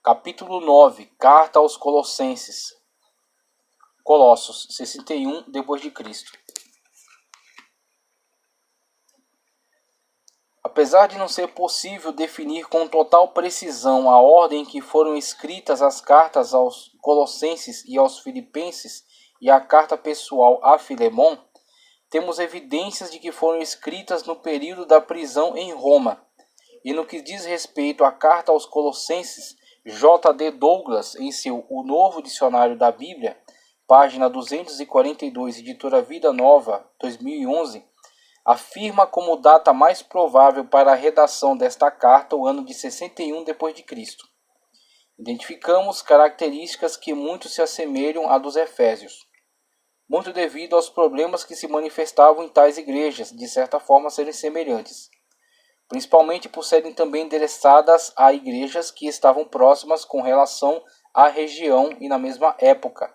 Capítulo 9, Carta aos Colossenses. Colossos, 61 d.C. Apesar de não ser possível definir com total precisão a ordem em que foram escritas as cartas aos Colossenses e aos Filipenses e a carta pessoal a Filemon, temos evidências de que foram escritas no período da prisão em Roma. E no que diz respeito à carta aos Colossenses, J.D. Douglas, em seu O Novo Dicionário da Bíblia, página 242, editora Vida Nova, 2011, afirma como data mais provável para a redação desta carta o ano de 61 d.C. Identificamos características que muito se assemelham à dos Efésios, muito devido aos problemas que se manifestavam em tais igrejas, de certa forma serem semelhantes, principalmente por serem também endereçadas a igrejas que estavam próximas com relação à região e na mesma época.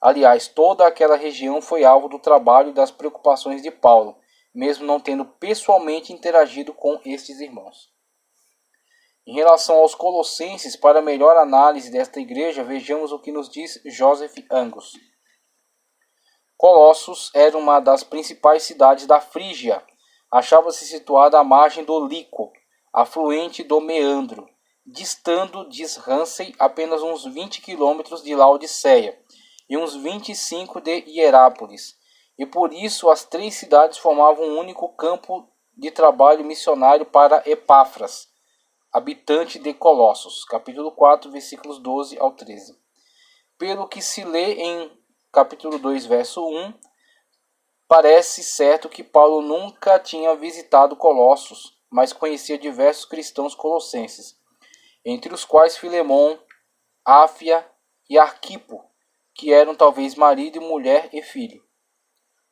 Aliás, toda aquela região foi alvo do trabalho e das preocupações de Paulo, mesmo não tendo pessoalmente interagido com estes irmãos. Em relação aos Colossenses, para melhor análise desta igreja, vejamos o que nos diz Joseph Angus. Colossos era uma das principais cidades da Frígia. Achava-se situada à margem do Lico, afluente do Meandro, distando, diz Ramsay, apenas uns 20 quilômetros de Laodiceia e uns 25 de Hierápolis, e por isso as três cidades formavam um único campo de trabalho missionário para Epáfras, habitante de Colossos, capítulo 4, versículos 12 ao 13. Pelo que se lê em capítulo 2, verso 1, parece certo que Paulo nunca tinha visitado Colossos, mas conhecia diversos cristãos colossenses, entre os quais Filemon, Áfia e Arquipo, que eram talvez marido e mulher e filho.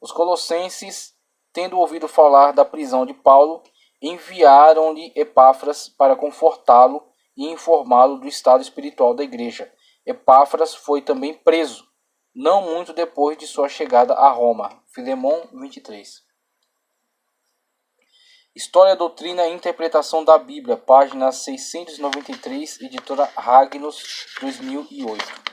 Os colossenses, tendo ouvido falar da prisão de Paulo, enviaram-lhe Epáfras para confortá-lo e informá-lo do estado espiritual da igreja. Epáfras foi também preso, não muito depois de sua chegada a Roma. Filemon 23. História, Doutrina e Interpretação da Bíblia, página 693, editora Ragnos, 2008.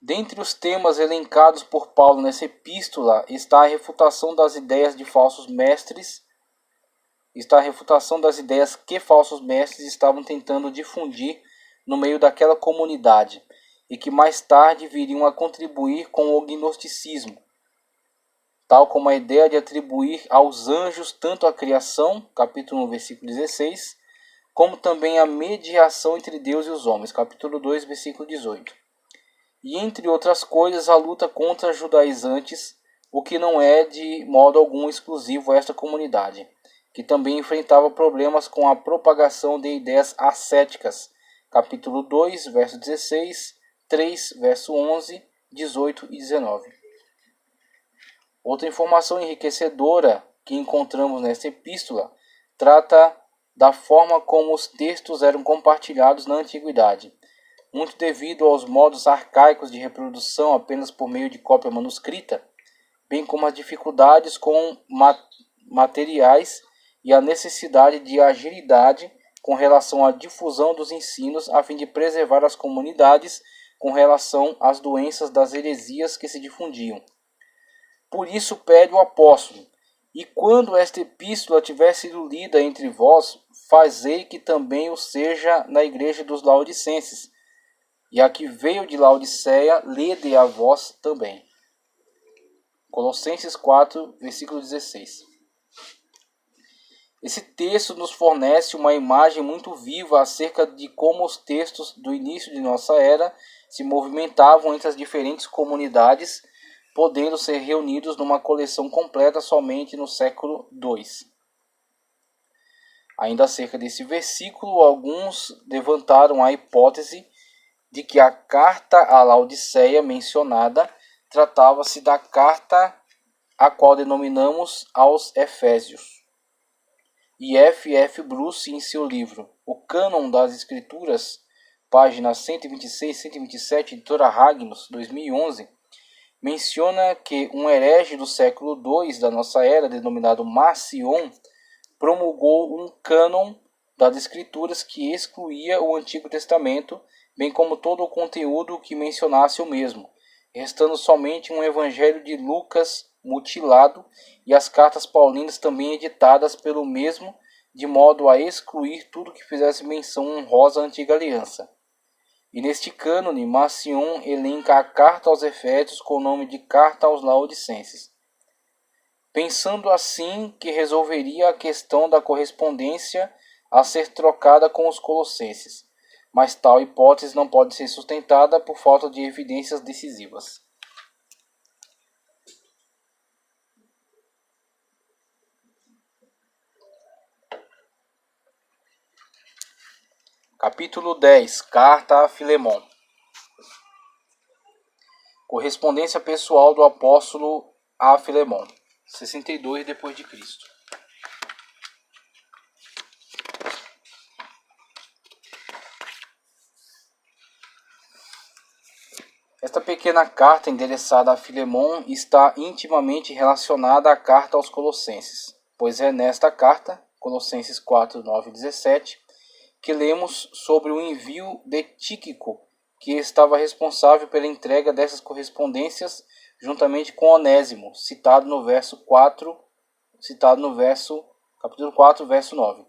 Dentre os temas elencados por Paulo nessa epístola está a refutação das ideias de falsos mestres, que falsos mestres estavam tentando difundir no meio daquela comunidade e que mais tarde viriam a contribuir com o gnosticismo, tal como a ideia de atribuir aos anjos tanto a criação, capítulo 1, versículo 16, como também a mediação entre Deus e os homens, capítulo 2, versículo 18. E entre outras coisas a luta contra judaizantes, o que não é de modo algum exclusivo a esta comunidade, que também enfrentava problemas com a propagação de ideias ascéticas, capítulo 2, verso 16, 3, verso 11, 18 e 19. Outra informação enriquecedora que encontramos nesta epístola trata da forma como os textos eram compartilhados na antiguidade, muito devido aos modos arcaicos de reprodução apenas por meio de cópia manuscrita, bem como as dificuldades com materiais e a necessidade de agilidade com relação à difusão dos ensinos a fim de preservar as comunidades com relação às doenças das heresias que se difundiam. Por isso pede o apóstolo: e quando esta epístola tiver sido lida entre vós, fazei que também o seja na igreja dos laodicenses, e a que veio de Laodiceia, lede a vós também. Colossenses 4, versículo 16. Esse texto nos fornece uma imagem muito viva acerca de como os textos do início de nossa era se movimentavam entre as diferentes comunidades, podendo ser reunidos numa coleção completa somente no século II. Ainda acerca desse versículo, alguns levantaram a hipótese de que a carta à Laodiceia mencionada tratava-se da carta a qual denominamos aos Efésios. E F. Bruce, em seu livro O Cânon das Escrituras, páginas 126 e 127, editora Ragnos, 2011, menciona que um herege do século II da nossa era, denominado Marcion, promulgou um cânon das Escrituras que excluía o Antigo Testamento, bem como todo o conteúdo que mencionasse o mesmo, restando somente um Evangelho de Lucas mutilado e as cartas paulinas também editadas pelo mesmo, de modo a excluir tudo que fizesse menção honrosa à Antiga Aliança. E neste cânone, Marcion elenca a carta aos Efésios com o nome de Carta aos Laodicenses, pensando assim que resolveria a questão da correspondência a ser trocada com os colossenses, mas tal hipótese não pode ser sustentada por falta de evidências decisivas. Capítulo 10. Carta a Filemon. Correspondência pessoal do apóstolo a Filemon, 62 depois de Cristo. Esta pequena carta endereçada a Filemon está intimamente relacionada à carta aos Colossenses, pois é nesta carta, Colossenses 4, 9 e 17, que lemos sobre o envio de Tíquico, que estava responsável pela entrega dessas correspondências juntamente com Onésimo, citado no capítulo 4, verso 9.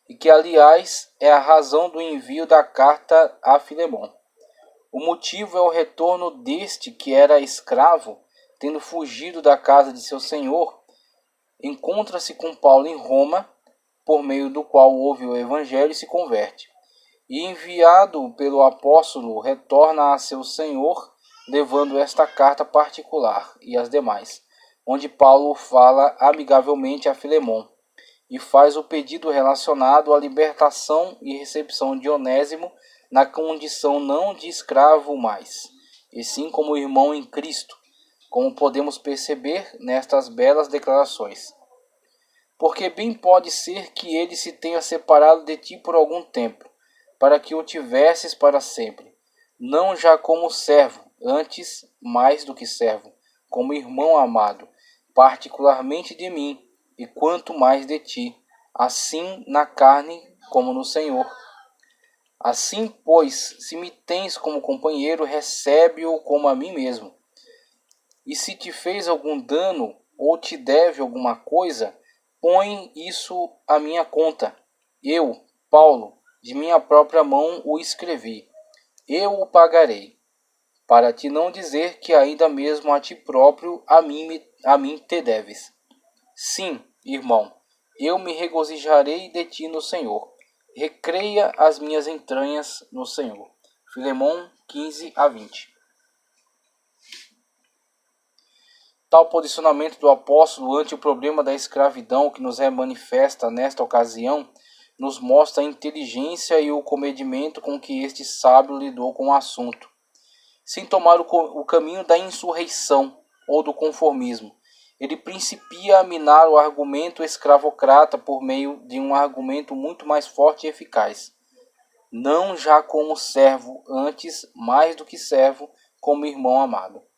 E que, aliás, é a razão do envio da carta a Filemon. O motivo é o retorno deste que era escravo, tendo fugido da casa de seu senhor, encontra-se com Paulo em Roma, por meio do qual ouve o evangelho e se converte. E enviado pelo apóstolo, retorna a seu senhor, levando esta carta particular e as demais, onde Paulo fala amigavelmente a Filemon e faz o pedido relacionado à libertação e recepção de Onésimo na condição não de escravo mais, e sim como irmão em Cristo, como podemos perceber nestas belas declarações. Porque bem pode ser que ele se tenha separado de ti por algum tempo, para que o tivesses para sempre, não já como servo, antes mais do que servo, como irmão amado, particularmente de mim, e quanto mais de ti, assim na carne como no Senhor. Assim, pois, se me tens como companheiro, recebe-o como a mim mesmo. E se te fez algum dano, ou te deve alguma coisa, põe isso à minha conta. Eu, Paulo, de minha própria mão o escrevi. Eu o pagarei, para te não dizer que ainda mesmo a ti próprio a mim te deves. Sim, irmão, eu me regozijarei de ti no Senhor. Recreia as minhas entranhas no Senhor. Filemon 15 a 20. Tal posicionamento do apóstolo ante o problema da escravidão que nos é manifesta nesta ocasião nos mostra a inteligência e o comedimento com que este sábio lidou com o assunto, sem tomar o caminho da insurreição ou do conformismo. Ele principia a minar o argumento escravocrata por meio de um argumento muito mais forte e eficaz. Não já como servo, antes, mais do que servo, como irmão amado.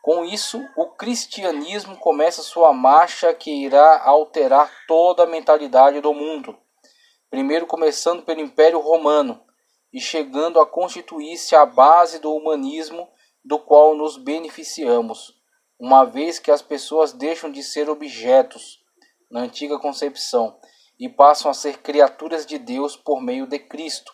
Com isso, o cristianismo começa sua marcha que irá alterar toda a mentalidade do mundo. Primeiro começando pelo Império Romano e chegando a constituir-se a base do humanismo do qual nos beneficiamos, uma vez que as pessoas deixam de ser objetos na antiga concepção e passam a ser criaturas de Deus por meio de Cristo,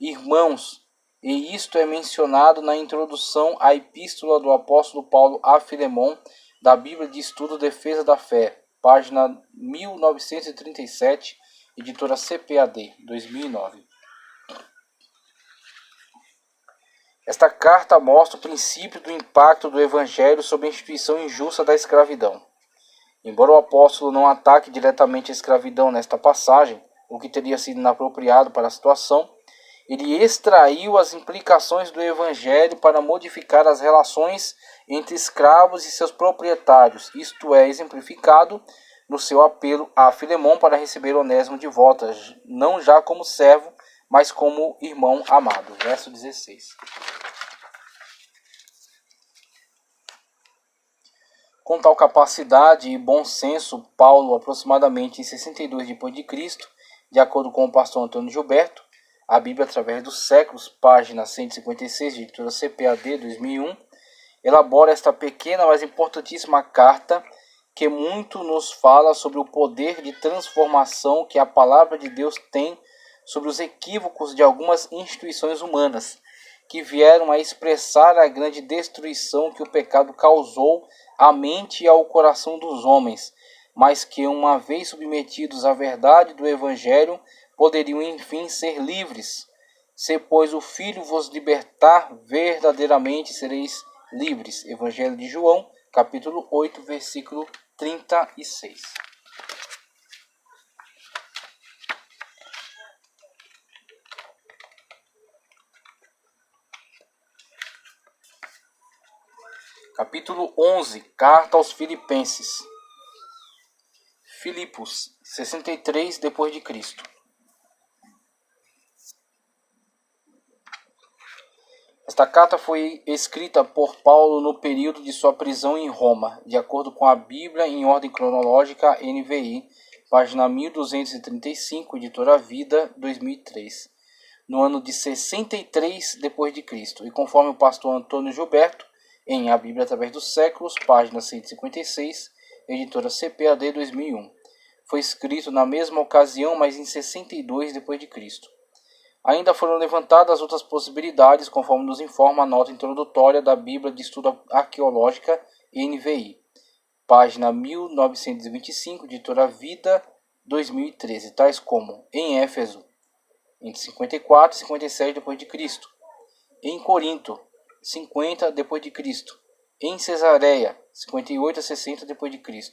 irmãos, e isto é mencionado na introdução à epístola do apóstolo Paulo a Filemon, da Bíblia de Estudo Defesa da Fé, página 1937, editora CPAD, 2009. Esta carta mostra o princípio do impacto do Evangelho sobre a instituição injusta da escravidão. Embora o apóstolo não ataque diretamente a escravidão nesta passagem, o que teria sido inapropriado para a situação, ele extraiu as implicações do Evangelho para modificar as relações entre escravos e seus proprietários, isto é, exemplificado no seu apelo a Filemon para receber Onésimo de volta, não já como servo, mas como irmão amado. Verso 16. Com tal capacidade e bom senso, Paulo, aproximadamente em 62 d.C., de acordo com o pastor Antônio Gilberto, a Bíblia através dos séculos, página 156, de editora CPAD 2001, elabora esta pequena, mas importantíssima carta que muito nos fala sobre o poder de transformação que a palavra de Deus tem sobre os equívocos de algumas instituições humanas, que vieram a expressar a grande destruição que o pecado causou à mente e ao coração dos homens, mas que, uma vez submetidos à verdade do Evangelho, poderiam enfim ser livres. Se, pois, o Filho vos libertar, verdadeiramente sereis livres. Evangelho de João, capítulo 8, versículo 36. Capítulo 11, Carta aos Filipenses. Filipos, 63 d.C. Esta carta foi escrita por Paulo no período de sua prisão em Roma, de acordo com a Bíblia em ordem cronológica NVI, página 1235, editora Vida, 2003, no ano de 63 d.C., e conforme o pastor Antônio Gilberto, em A Bíblia através dos séculos, página 156, editora CPAD 2001. Foi escrito na mesma ocasião, mas em 62 d.C. Ainda foram levantadas outras possibilidades, conforme nos informa a nota introdutória da Bíblia de Estudo Arqueológica NVI, página 1925, editora Vida, 2013, tais como em Éfeso, entre 54 e 57 d.C., em Corinto, 50 d.C., em Cesareia, 58 a 60 d.C.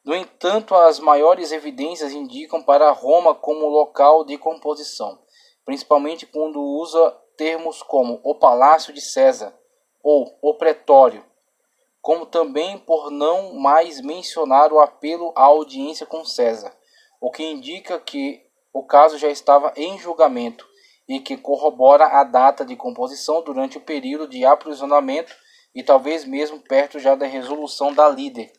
No entanto, as maiores evidências indicam para Roma como local de composição, principalmente quando usa termos como o Palácio de César ou o Pretório, como também por não mais mencionar o apelo à audiência com César, o que indica que o caso já estava em julgamento e que corrobora a data de composição durante o período de aprisionamento e talvez mesmo perto já da resolução da líder.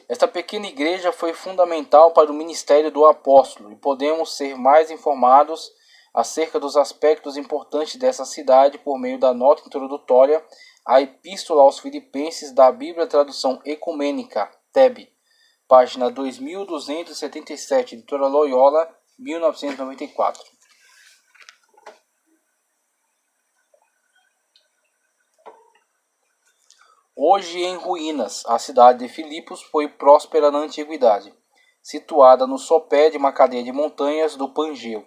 Esta pequena igreja foi fundamental para o ministério do apóstolo e podemos ser mais informados acerca dos aspectos importantes dessa cidade por meio da nota introdutória à Epístola aos Filipenses da Bíblia Tradução Ecumênica, TEB, página 2277, editora Loyola, 1994. Hoje em ruínas, a cidade de Filipos foi próspera na antiguidade, situada no sopé de uma cadeia de montanhas do Pangeu,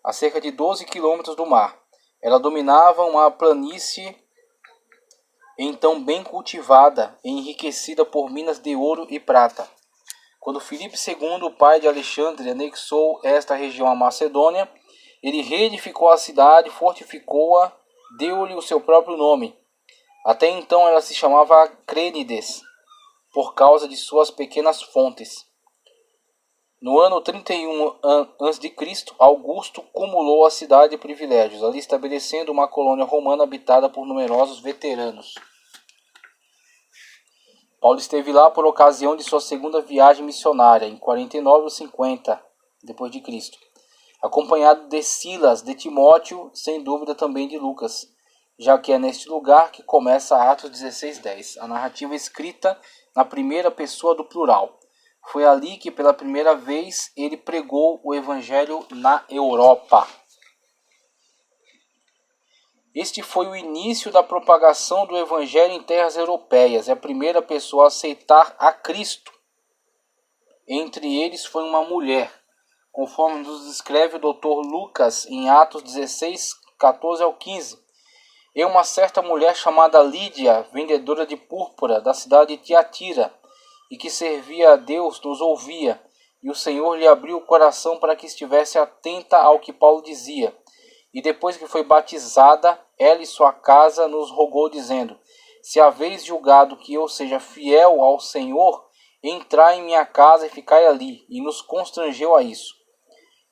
a cerca de 12 quilômetros do mar. Ela dominava uma planície então bem cultivada e enriquecida por minas de ouro e prata. Quando Filipe II, o pai de Alexandre, anexou esta região à Macedônia, ele reedificou a cidade, fortificou-a, deu-lhe o seu próprio nome. Até então ela se chamava Crênides, por causa de suas pequenas fontes. No ano 31 a.C., Augusto cumulou a cidade de privilégios, ali estabelecendo uma colônia romana habitada por numerosos veteranos. Paulo esteve lá por ocasião de sua segunda viagem missionária, em 49 ou 50 d.C., acompanhado de Silas, de Timóteo, sem dúvida também de Lucas, já que é neste lugar que começa Atos 16:10, a narrativa escrita na primeira pessoa do plural. Foi ali que pela primeira vez ele pregou o evangelho na Europa. Este foi o início da propagação do evangelho em terras europeias, é a primeira pessoa a aceitar a Cristo. Entre eles foi uma mulher, conforme nos descreve o Dr. Lucas em Atos 16, 14 ao 15. E uma certa mulher chamada Lídia, vendedora de púrpura da cidade de Tiatira, e que servia a Deus, nos ouvia, e o Senhor lhe abriu o coração para que estivesse atenta ao que Paulo dizia. E depois que foi batizada, ela e sua casa nos rogou, dizendo: se haveis julgado que eu seja fiel ao Senhor, entrai em minha casa e ficai ali, e nos constrangeu a isso.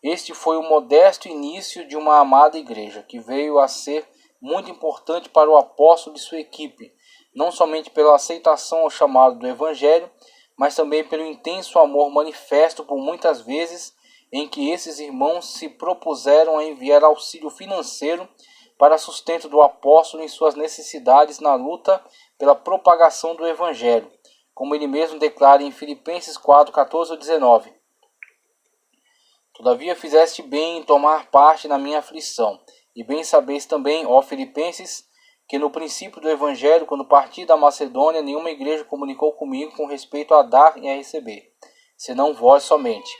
Este foi o modesto início de uma amada igreja, que veio a ser muito importante para o apóstolo e sua equipe, não somente pela aceitação ao chamado do Evangelho, mas também pelo intenso amor manifesto por muitas vezes em que esses irmãos se propuseram a enviar auxílio financeiro para sustento do apóstolo em suas necessidades na luta pela propagação do Evangelho, como ele mesmo declara em Filipenses 4, 14 a 19. Todavia fizeste bem em tomar parte na minha aflição, e bem sabeis também, ó Filipenses, que no princípio do Evangelho, quando parti da Macedônia, nenhuma igreja comunicou comigo com respeito a dar e a receber, senão vós somente.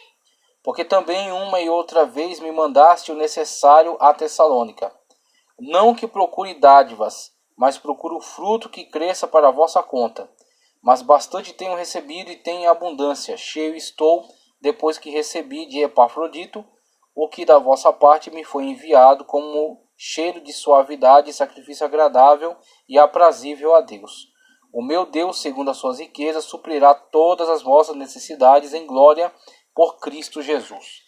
Porque também uma e outra vez me mandaste o necessário à Tessalônica. Não que procure dádivas, mas procuro fruto que cresça para a vossa conta. Mas bastante tenho recebido e tenho abundância, cheio estou, depois que recebi de Epafrodito, o que da vossa parte me foi enviado como cheiro de suavidade e sacrifício agradável e aprazível a Deus. O meu Deus, segundo as suas riquezas, suprirá todas as vossas necessidades em glória por Cristo Jesus.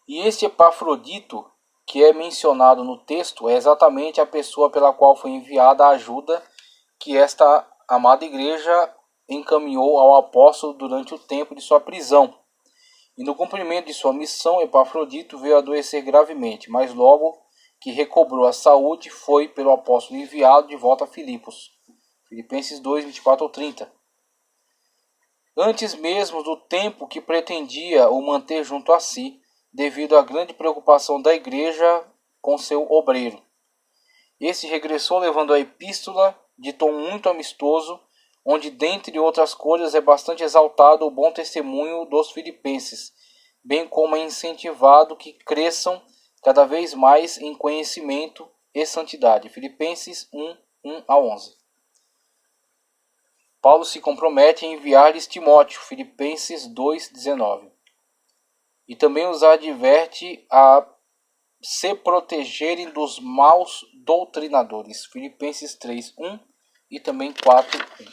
E este Epafrodito, que é mencionado no texto, é exatamente a pessoa pela qual foi enviada a ajuda que esta amada igreja encaminhou ao apóstolo durante o tempo de sua prisão. E no cumprimento de sua missão, Epafrodito veio a adoecer gravemente, mas logo que recobrou a saúde, foi pelo apóstolo enviado de volta a Filipos. Filipenses 2, 24 ou 30. Antes mesmo do tempo que pretendia o manter junto a si, devido à grande preocupação da igreja com seu obreiro. Este regressou levando a epístola de tom muito amistoso, onde, dentre outras coisas, é bastante exaltado o bom testemunho dos filipenses, bem como é incentivado que cresçam cada vez mais em conhecimento e santidade. Filipenses 1, 1 a 11. Paulo se compromete a enviar-lhes Timóteo, Filipenses 2, 19. E também os adverte a se protegerem dos maus doutrinadores. Filipenses 3, 1 e também 4, 1.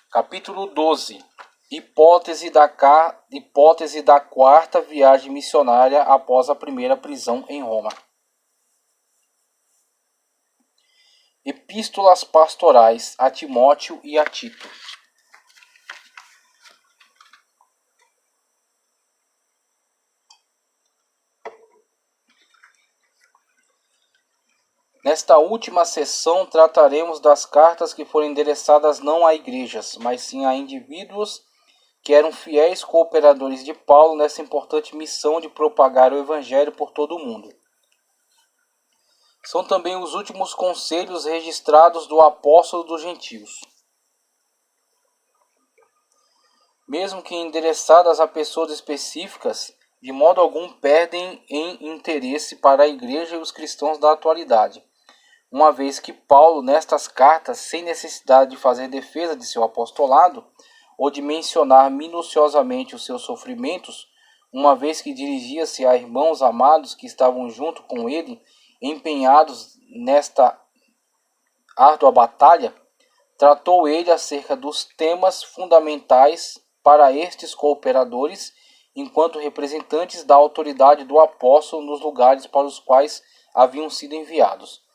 Capítulo 12. Hipótese da quarta viagem missionária após a primeira prisão em Roma. Epístolas pastorais a Timóteo e a Tito. Nesta última sessão trataremos das cartas que foram endereçadas não a igrejas, mas sim a indivíduos que eram fiéis cooperadores de Paulo nessa importante missão de propagar o Evangelho por todo o mundo. São também os últimos conselhos registrados do apóstolo dos gentios. Mesmo que endereçadas a pessoas específicas, de modo algum perdem em interesse para a igreja e os cristãos da atualidade, uma vez que Paulo, nestas cartas, sem necessidade de fazer defesa de seu apostolado ou de mencionar minuciosamente os seus sofrimentos, uma vez que dirigia-se a irmãos amados que estavam junto com ele, empenhados nesta árdua batalha, tratou ele acerca dos temas fundamentais para estes cooperadores, enquanto representantes da autoridade do apóstolo nos lugares para os quais haviam sido enviados.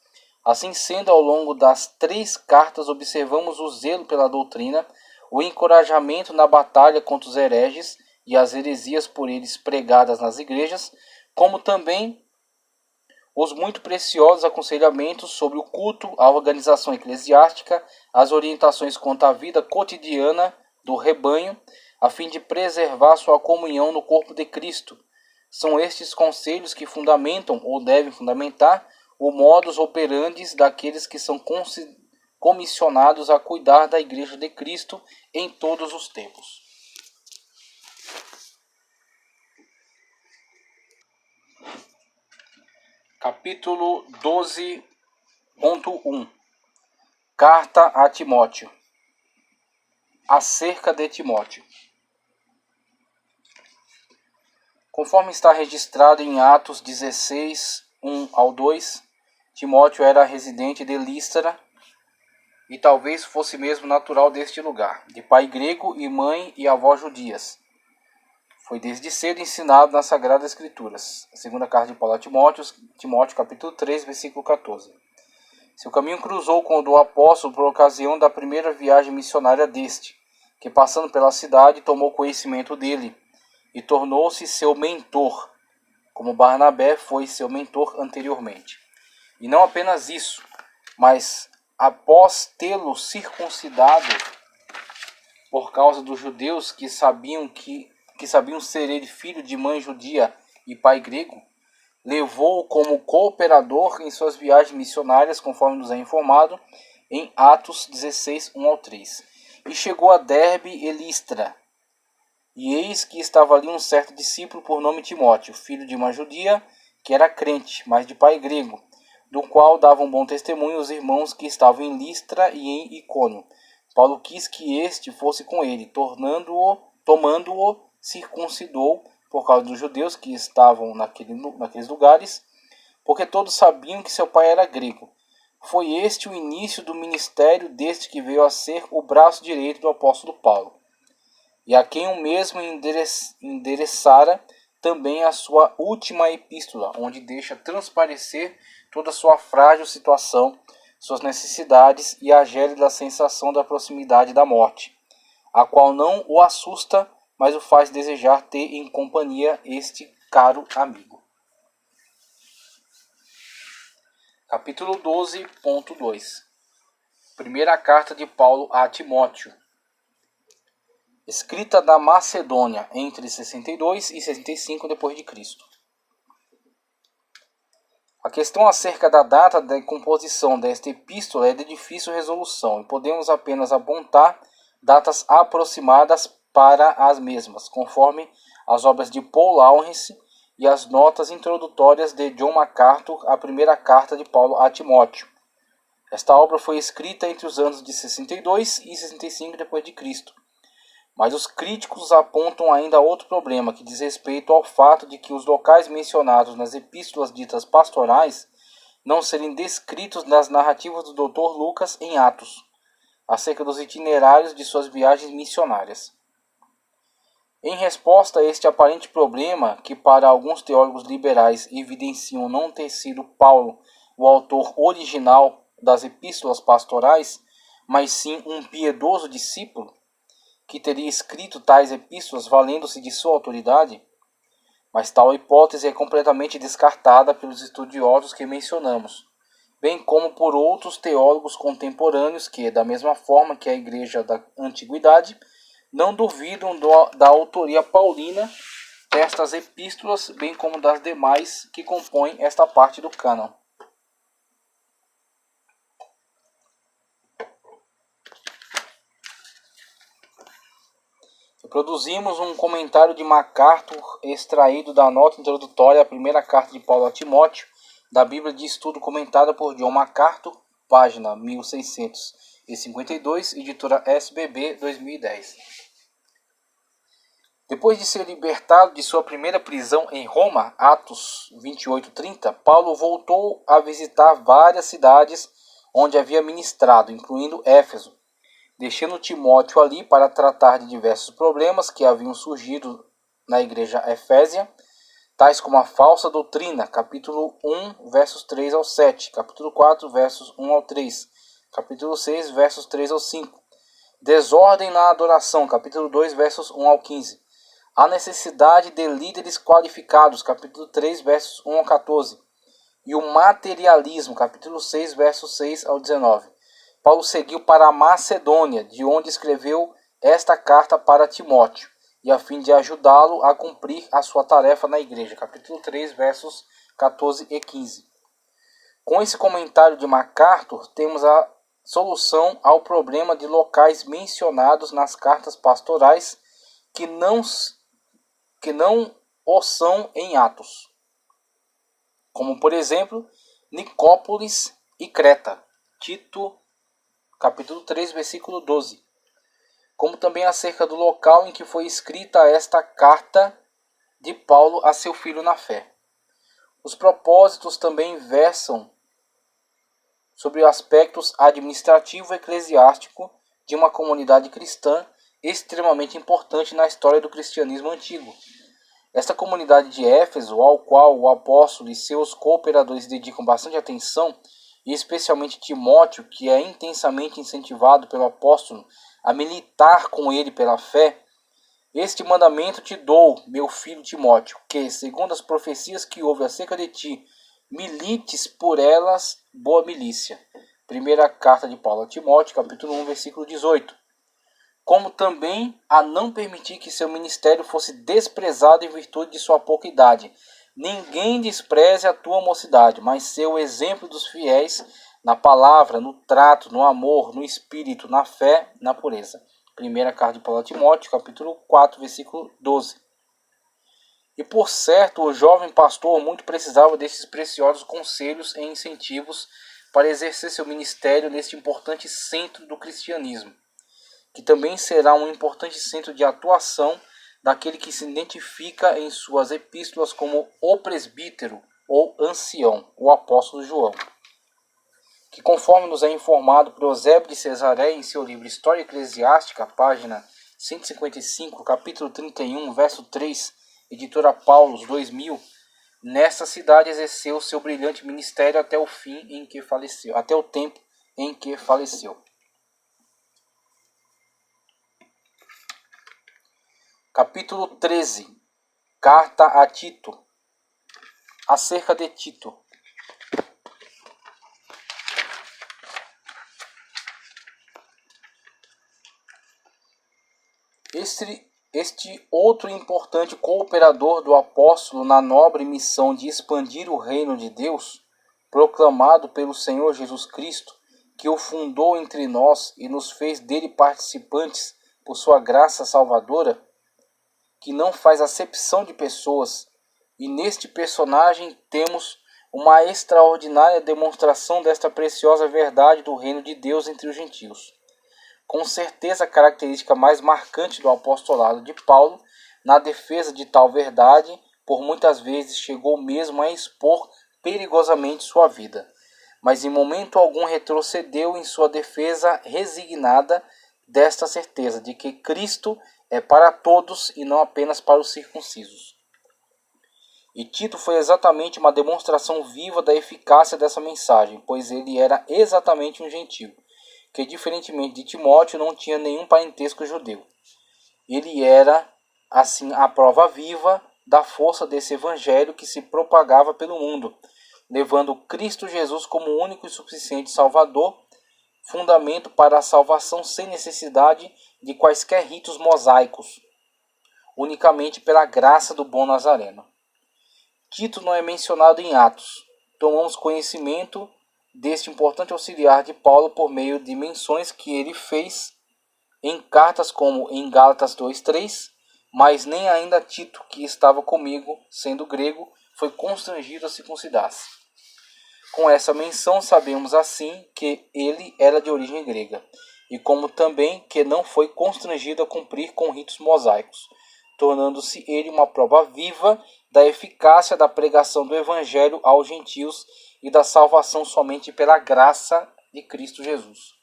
Assim sendo, ao longo das 3 cartas observamos o zelo pela doutrina, o encorajamento na batalha contra os hereges e as heresias por eles pregadas nas igrejas, como também os muito preciosos aconselhamentos sobre o culto, a organização eclesiástica, as orientações quanto à vida cotidiana do rebanho, a fim de preservar sua comunhão no corpo de Cristo. São estes conselhos que fundamentam ou devem fundamentar o modus operandi daqueles que são comissionados a cuidar da Igreja de Cristo em todos os tempos. Capítulo 12.1. Carta a Timóteo. Acerca de Timóteo. Conforme está registrado em Atos 16, 1 ao 2, Timóteo era residente de Listra e talvez fosse mesmo natural deste lugar, de pai grego e mãe e avó judias. Foi desde cedo ensinado nas Sagradas Escrituras. A segunda carta de Paulo a Timóteo, capítulo 3, versículo 14. Seu caminho cruzou com o do apóstolo por ocasião da primeira viagem missionária deste, que passando pela cidade tomou conhecimento dele e tornou-se seu mentor, como Barnabé foi seu mentor anteriormente. E não apenas isso, mas após tê-lo circuncidado por causa dos judeus que sabiam ser ele filho de mãe judia e pai grego, levou-o como cooperador em suas viagens missionárias, conforme nos é informado, em Atos 16, 1 ao 3. E chegou a Derbe e Listra. E eis que estava ali um certo discípulo por nome Timóteo, filho de uma judia, que era crente, mas de pai grego, do qual davam bom testemunho os irmãos que estavam em Listra e em Icônio. Paulo quis que este fosse com ele, tomando-o, circuncidou, por causa dos judeus que estavam naqueles lugares, porque todos sabiam que seu pai era grego. Foi este o início do ministério deste que veio a ser o braço direito do apóstolo Paulo, e a quem o mesmo endereçara também a sua última epístola, onde deixa transparecer toda a sua frágil situação, suas necessidades e a gélida sensação da proximidade da morte, a qual não o assusta, mas o faz desejar ter em companhia este caro amigo. Capítulo 12.2. Primeira carta de Paulo a Timóteo. Escrita da Macedônia entre 62 e 65 d.C. A questão acerca da data da composição desta epístola é de difícil resolução e podemos apenas apontar datas aproximadas para as mesmas, conforme as obras de Paul Lawrence e as notas introdutórias de John MacArthur à primeira carta de Paulo a Timóteo. Esta obra foi escrita entre os anos de 62 e 65 d.C., mas os críticos apontam ainda outro problema, que diz respeito ao fato de que os locais mencionados nas epístolas ditas pastorais não serem descritos nas narrativas do Dr. Lucas em Atos, acerca dos itinerários de suas viagens missionárias. Em resposta a este aparente problema, que para alguns teólogos liberais evidenciam não ter sido Paulo o autor original das epístolas pastorais, mas sim um piedoso discípulo, que teria escrito tais epístolas valendo-se de sua autoridade, mas tal hipótese é completamente descartada pelos estudiosos que mencionamos, bem como por outros teólogos contemporâneos que, da mesma forma que a Igreja da Antiguidade, não duvidam da autoria paulina destas epístolas, bem como das demais que compõem esta parte do cânon. Produzimos um comentário de MacArthur extraído da nota introdutória à primeira carta de Paulo a Timóteo, da Bíblia de Estudo comentada por John MacArthur, página 1652, editora SBB 2010. Depois de ser libertado de sua primeira prisão em Roma, Atos 28:30, Paulo voltou a visitar várias cidades onde havia ministrado, incluindo Éfeso, deixando Timóteo ali para tratar de diversos problemas que haviam surgido na igreja efésia, tais como a falsa doutrina, capítulo 1, versos 3 ao 7, capítulo 4, versos 1 ao 3, capítulo 6, versos 3 ao 5, desordem na adoração, capítulo 2, versos 1 ao 15, a necessidade de líderes qualificados, capítulo 3, versos 1 ao 14, e o materialismo, capítulo 6, versos 6 ao 19. Paulo seguiu para a Macedônia, de onde escreveu esta carta para Timóteo, e a fim de ajudá-lo a cumprir a sua tarefa na igreja. Capítulo 3, versos 14 e 15. Com esse comentário de MacArthur, temos a solução ao problema de locais mencionados nas cartas pastorais que não o são em Atos, como por exemplo Nicópolis e Creta, Tito capítulo 3, versículo 12, como também acerca do local em que foi escrita esta carta de Paulo a seu filho na fé. Os propósitos também versam sobre aspectos administrativo e eclesiástico de uma comunidade cristã extremamente importante na história do cristianismo antigo. Esta comunidade de Éfeso, ao qual o apóstolo e seus cooperadores dedicam bastante atenção, e especialmente Timóteo, que é intensamente incentivado pelo apóstolo a militar com ele pela fé, este mandamento te dou, meu filho Timóteo, que, segundo as profecias que houve acerca de ti, milites por elas boa milícia. Primeira carta de Paulo a Timóteo, capítulo 1, versículo 18. Como também a não permitir que seu ministério fosse desprezado em virtude de sua pouca idade. Ninguém despreze a tua mocidade, mas ser o exemplo dos fiéis na palavra, no trato, no amor, no espírito, na fé, na pureza. Primeira carta de Paulo a Timóteo, capítulo 4, versículo 12. E por certo, o jovem pastor muito precisava desses preciosos conselhos e incentivos para exercer seu ministério neste importante centro do cristianismo, que também será um importante centro de atuação daquele que se identifica em suas epístolas como o presbítero ou ancião, o apóstolo João, que, conforme nos é informado por Eusébio de Cesareia em seu livro História Eclesiástica, página 155, capítulo 31, verso 3, editora Paulus, 2000, nessa cidade exerceu seu brilhante ministério até o fim em que faleceu, até o tempo em que faleceu. Capítulo 13. Carta a Tito. Acerca de Tito. Este outro importante cooperador do apóstolo na nobre missão de expandir o reino de Deus, proclamado pelo Senhor Jesus Cristo, que o fundou entre nós e nos fez dele participantes por sua graça salvadora, que não faz acepção de pessoas, e neste personagem temos uma extraordinária demonstração desta preciosa verdade do reino de Deus entre os gentios. Com certeza a característica mais marcante do apostolado de Paulo na defesa de tal verdade, por muitas vezes chegou mesmo a expor perigosamente sua vida, mas em momento algum retrocedeu em sua defesa resignada desta certeza de que Cristo é para todos e não apenas para os circuncisos. E Tito foi exatamente uma demonstração viva da eficácia dessa mensagem, pois ele era exatamente um gentio, que, diferentemente de Timóteo, não tinha nenhum parentesco judeu. Ele era, assim, a prova viva da força desse evangelho que se propagava pelo mundo, levando Cristo Jesus como único e suficiente Salvador, fundamento para a salvação sem necessidade de quaisquer ritos mosaicos, unicamente pela graça do bom Nazareno. Tito não é mencionado em Atos. Tomamos conhecimento deste importante auxiliar de Paulo por meio de menções que ele fez em cartas como em Gálatas 2:3, mas nem ainda Tito, que estava comigo, sendo grego, foi constrangido a circuncidar-se. Com essa menção sabemos assim que ele era de origem grega, e como também que não foi constrangido a cumprir com ritos mosaicos, tornando-se ele uma prova viva da eficácia da pregação do evangelho aos gentios e da salvação somente pela graça de Cristo Jesus.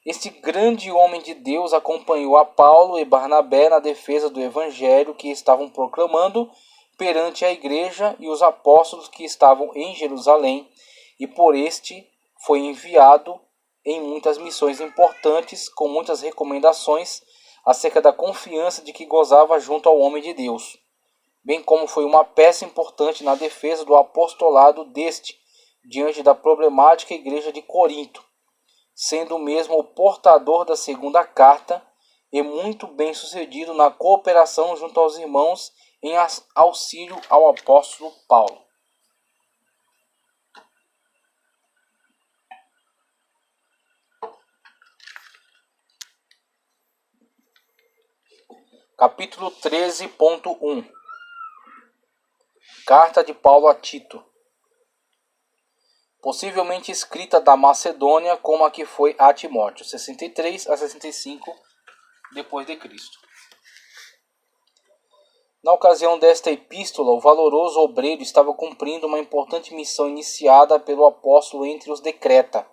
Este grande homem de Deus acompanhou a Paulo e Barnabé na defesa do evangelho que estavam proclamando perante a igreja e os apóstolos que estavam em Jerusalém, e por este foi enviado em muitas missões importantes, com muitas recomendações acerca da confiança de que gozava junto ao homem de Deus, bem como foi uma peça importante na defesa do apostolado deste, diante da problemática igreja de Corinto, sendo mesmo o portador da segunda carta e muito bem sucedido na cooperação junto aos irmãos em auxílio ao apóstolo Paulo. Capítulo 13.1. Carta de Paulo a Tito. Possivelmente escrita da Macedônia, como a que foi a Timóteo, 63 a 65 depois de Cristo. Na ocasião desta epístola, o valoroso obreiro estava cumprindo uma importante missão iniciada pelo apóstolo entre os de Creta,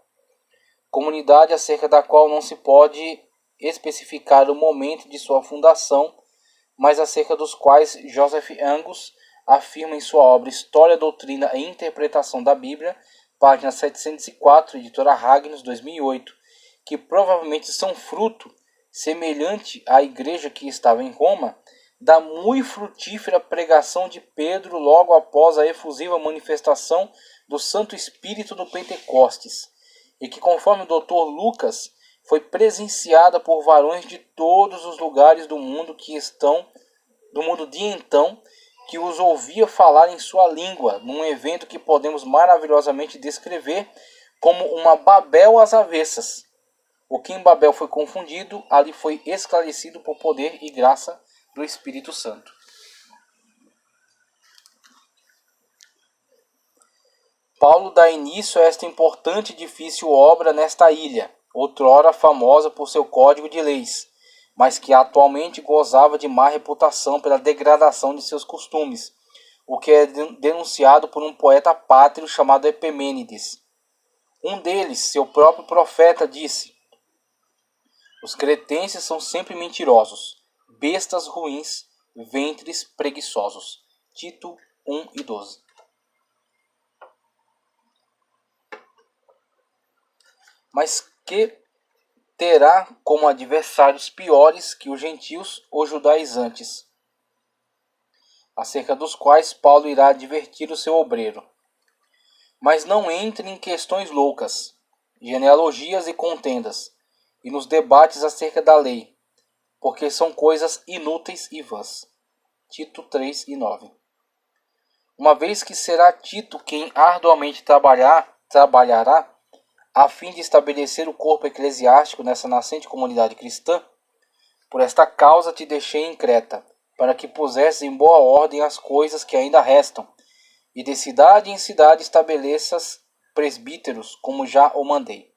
comunidade acerca da qual não se pode especificar o momento de sua fundação, mas acerca dos quais Joseph Angus afirma em sua obra História, Doutrina e Interpretação da Bíblia, página 704, editora Ragnos, 2008, que provavelmente são fruto, semelhante à igreja que estava em Roma, da muito frutífera pregação de Pedro logo após a efusiva manifestação do Santo Espírito no Pentecostes, e que, conforme o Dr. Lucas, foi presenciada por varões de todos os lugares do mundo de então, que os ouvia falar em sua língua, num evento que podemos maravilhosamente descrever como uma Babel às avessas. O que em Babel foi confundido, ali foi esclarecido por poder e graça do Espírito Santo. Paulo dá início a esta importante e difícil obra nesta ilha, outrora famosa por seu código de leis, mas que atualmente gozava de má reputação pela degradação de seus costumes, o que é denunciado por um poeta pátrio chamado Epimênides. Um deles, seu próprio profeta, disse: os cretenses são sempre mentirosos, bestas ruins, ventres preguiçosos. Tito 1:12. Mas que terá como adversários piores que os gentios ou judaizantes, acerca dos quais Paulo irá advertir o seu obreiro. Mas não entre em questões loucas, genealogias e contendas, e nos debates acerca da lei, porque são coisas inúteis e vãs. Tito 3:9. Uma vez que será Tito quem arduamente trabalhará a fim de estabelecer o corpo eclesiástico nessa nascente comunidade cristã, por esta causa te deixei em Creta, para que pusesses em boa ordem as coisas que ainda restam, e de cidade em cidade estabeleças presbíteros, como já o mandei.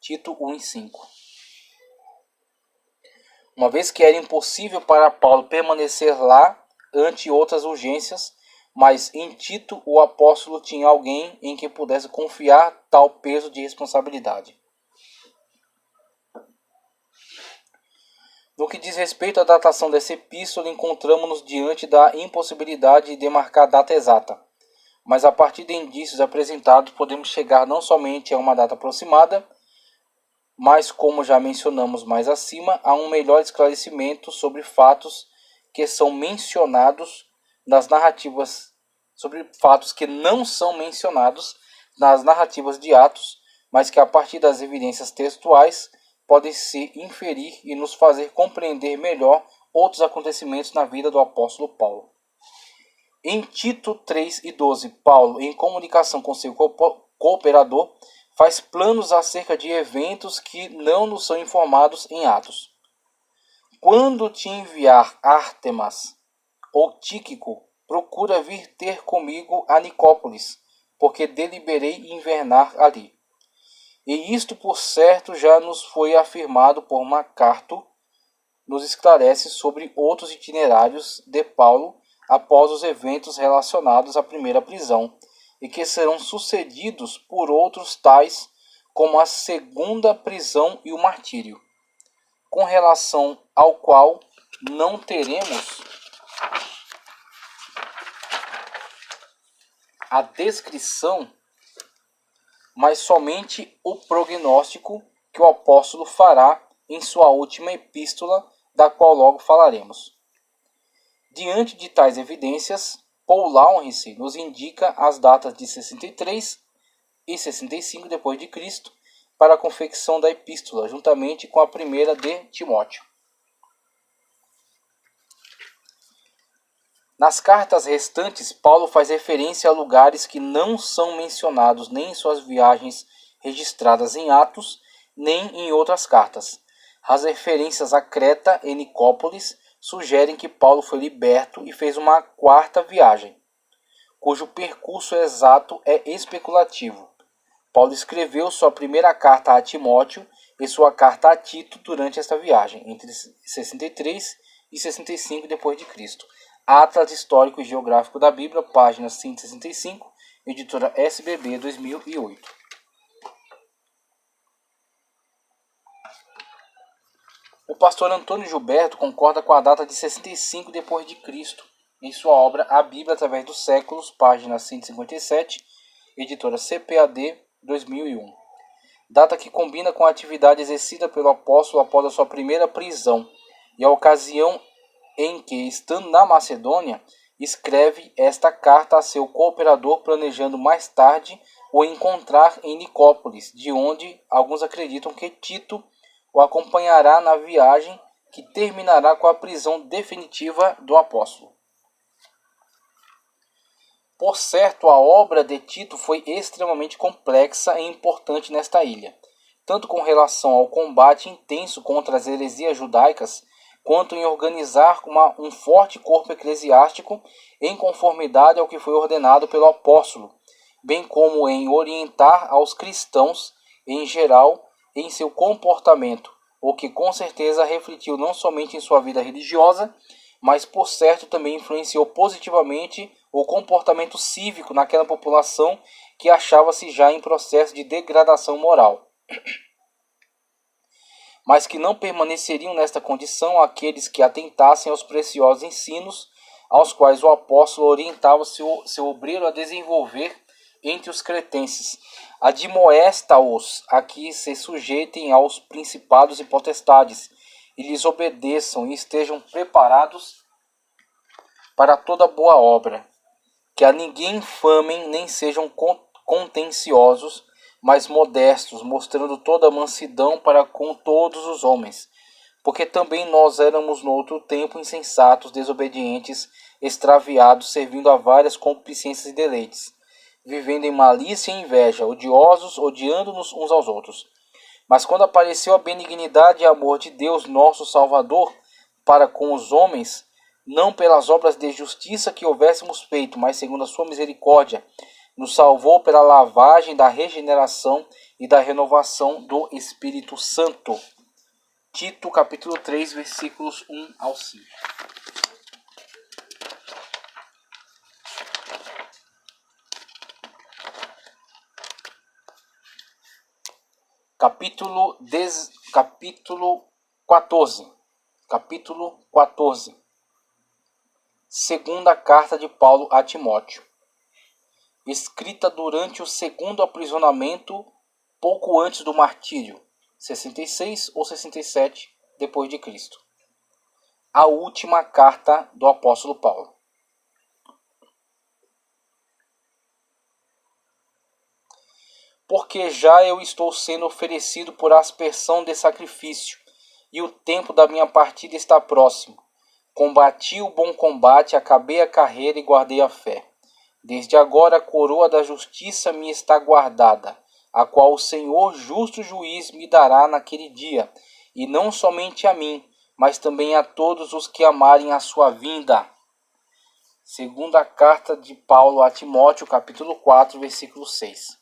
Tito 1:5. Uma vez que era impossível para Paulo permanecer lá ante outras urgências, mas em Tito o apóstolo tinha alguém em quem pudesse confiar tal peso de responsabilidade. No que diz respeito à datação dessa epístola, encontramos-nos diante da impossibilidade de demarcar data exata, mas a partir de indícios apresentados podemos chegar não somente a uma data aproximada, mas, como já mencionamos mais acima, a um melhor esclarecimento sobre fatos que são mencionados nas narrativas, sobre fatos que não são mencionados nas narrativas de Atos, mas que a partir das evidências textuais podem se inferir e nos fazer compreender melhor outros acontecimentos na vida do apóstolo Paulo. Em Tito 3:12, Paulo, em comunicação com seu cooperador, faz planos acerca de eventos que não nos são informados em Atos. Quando te enviar Ártemas ou Tíquico, procura vir ter comigo a Nicópolis, porque deliberei invernar ali. E isto, por certo, já nos foi afirmado por Macarto, nos esclarece sobre outros itinerários de Paulo após os eventos relacionados à primeira prisão, e que serão sucedidos por outros tais como a segunda prisão e o martírio, com relação ao qual não teremos a descrição, mas somente o prognóstico que o apóstolo fará em sua última epístola, da qual logo falaremos. Diante de tais evidências, Paul Laurence nos indica as datas de 63 e 65 d.C. para a confecção da epístola, juntamente com a primeira de Timóteo. Nas cartas restantes, Paulo faz referência a lugares que não são mencionados nem em suas viagens registradas em Atos, nem em outras cartas. As referências a Creta e Nicópolis sugerem que Paulo foi liberto e fez uma quarta viagem, cujo percurso exato é especulativo. Paulo escreveu sua primeira carta a Timóteo e sua carta a Tito durante esta viagem, entre 63 e 65 d.C. Atlas Histórico e Geográfico da Bíblia, página 165, editora SBB, 2008. O pastor Antônio Gilberto concorda com a data de 65 depois de Cristo, em sua obra A Bíblia através dos séculos, página 157, editora CPAD, 2001. Data que combina com a atividade exercida pelo apóstolo após a sua primeira prisão e a ocasião em que, estando na Macedônia, escreve esta carta a seu cooperador, planejando mais tarde o encontrar em Nicópolis, de onde alguns acreditam que Tito o acompanhará na viagem que terminará com a prisão definitiva do apóstolo. Por certo, a obra de Tito foi extremamente complexa e importante nesta ilha, tanto com relação ao combate intenso contra as heresias judaicas, quanto em organizar um forte corpo eclesiástico em conformidade ao que foi ordenado pelo apóstolo, bem como em orientar aos cristãos, em geral, em seu comportamento, o que com certeza refletiu não somente em sua vida religiosa, mas por certo também influenciou positivamente o comportamento cívico naquela população que achava-se já em processo de degradação moral. Mas que não permaneceriam nesta condição aqueles que atentassem aos preciosos ensinos aos quais o apóstolo orientava seu obreiro a desenvolver entre os cretenses. Admoesta-os a que se sujeitem aos principados e potestades, e lhes obedeçam e estejam preparados para toda boa obra. Que a ninguém infamem, nem sejam contenciosos, mas modestos, mostrando toda a mansidão para com todos os homens. Porque também nós éramos no outro tempo insensatos, desobedientes, extraviados, servindo a várias concupiscências e deleites, vivendo em malícia e inveja, odiosos, odiando-nos uns aos outros. Mas quando apareceu a benignidade e amor de Deus, nosso Salvador, para com os homens, não pelas obras de justiça que houvéssemos feito, mas segundo a sua misericórdia, nos salvou pela lavagem da regeneração e da renovação do Espírito Santo. Tito, capítulo 3, versículos 1 ao 5. Capítulo 14. Capítulo 14. Segunda carta de Paulo a Timóteo. Escrita durante o segundo aprisionamento, pouco antes do martírio, 66 ou 67 depois de Cristo. A última carta do apóstolo Paulo. Porque já eu estou sendo oferecido por aspersão de sacrifício, e o tempo da minha partida está próximo. Combati o bom combate, acabei a carreira e guardei a fé. Desde agora a coroa da justiça me está guardada, a qual o Senhor justo juiz me dará naquele dia, e não somente a mim, mas também a todos os que amarem a sua vinda. Segunda carta de Paulo a Timóteo, capítulo 4, versículo 6.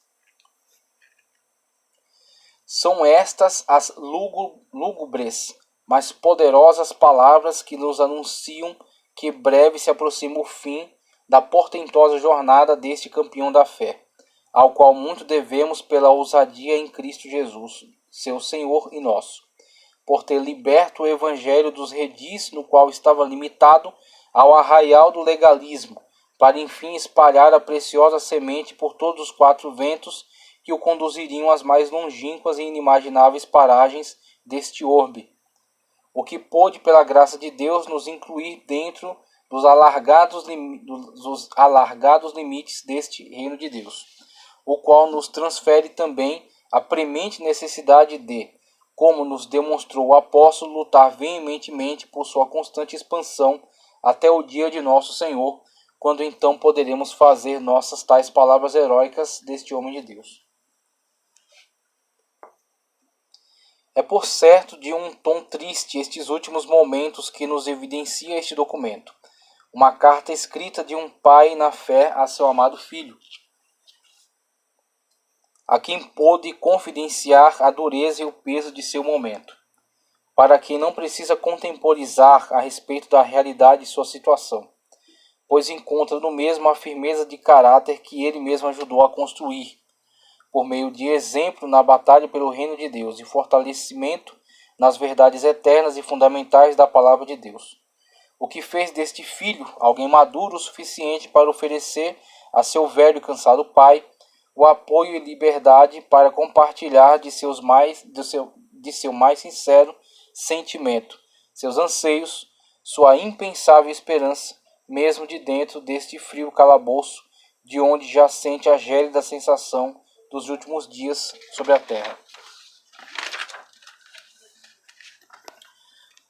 São estas as lúgubres, mas poderosas palavras que nos anunciam que breve se aproxima o fim da portentosa jornada deste campeão da fé, ao qual muito devemos pela ousadia em Cristo Jesus, seu Senhor e nosso, por ter liberto o evangelho dos redis, no qual estava limitado ao arraial do legalismo, para enfim espalhar a preciosa semente por todos os quatro ventos que o conduziriam às mais longínquas e inimagináveis paragens deste orbe, o que pôde, pela graça de Deus, nos incluir dentro dos alargados limites deste reino de Deus, o qual nos transfere também a premente necessidade de, como nos demonstrou o apóstolo, lutar veementemente por sua constante expansão até o dia de nosso Senhor, quando então poderemos fazer nossas tais palavras heróicas deste homem de Deus. É por certo de um tom triste estes últimos momentos que nos evidencia este documento, uma carta escrita de um pai na fé a seu amado filho, a quem pôde confidenciar a dureza e o peso de seu momento, para quem não precisa contemporizar a respeito da realidade de sua situação, pois encontra no mesmo a firmeza de caráter que ele mesmo ajudou a construir, por meio de exemplo na batalha pelo reino de Deus e fortalecimento nas verdades eternas e fundamentais da palavra de Deus. O que fez deste filho alguém maduro o suficiente para oferecer a seu velho e cansado pai o apoio e liberdade para compartilhar de seu mais sincero sentimento, seus anseios, sua impensável esperança, mesmo de dentro deste frio calabouço, de onde já sente a gélida sensação dos últimos dias sobre a terra.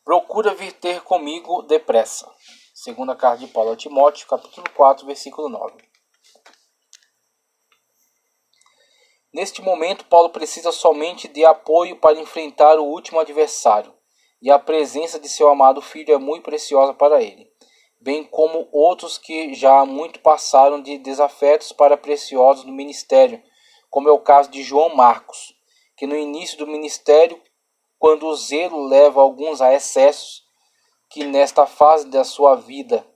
Procura vir ter comigo depressa. Segunda carta de Paulo a Timóteo, capítulo 4, versículo 9. Neste momento, Paulo precisa somente de apoio para enfrentar o último adversário, e a presença de seu amado filho é muito preciosa para ele, bem como outros que já há muito passaram de desafetos para preciosos no ministério, como é o caso de João Marcos, que no início do ministério, quando o zelo leva alguns a excessos, que nesta fase da sua vida,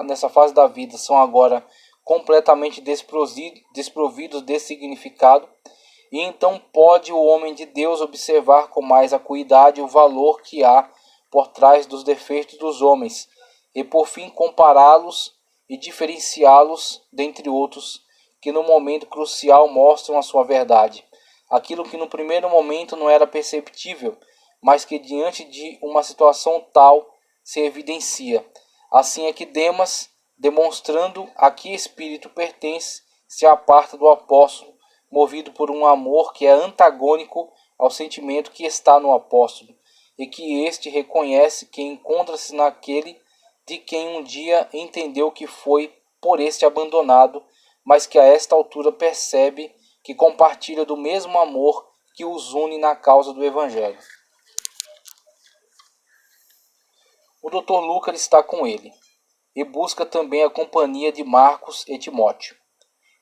nessa fase da vida são agora completamente desprovidos de significado, e então pode o homem de Deus observar com mais acuidade o valor que há por trás dos defeitos dos homens, e por fim compará-los e diferenciá-los dentre outros que no momento crucial mostram a sua verdade. Aquilo que no primeiro momento não era perceptível, mas que diante de uma situação tal se evidencia. Assim é que Demas, demonstrando a que espírito pertence, se aparta do apóstolo, movido por um amor que é antagônico ao sentimento que está no apóstolo, e que este reconhece que encontra-se naquele de quem um dia entendeu que foi por este abandonado, mas que a esta altura percebe que compartilha do mesmo amor que os une na causa do Evangelho. O Dr. Lucas está com ele, e busca também a companhia de Marcos e Timóteo.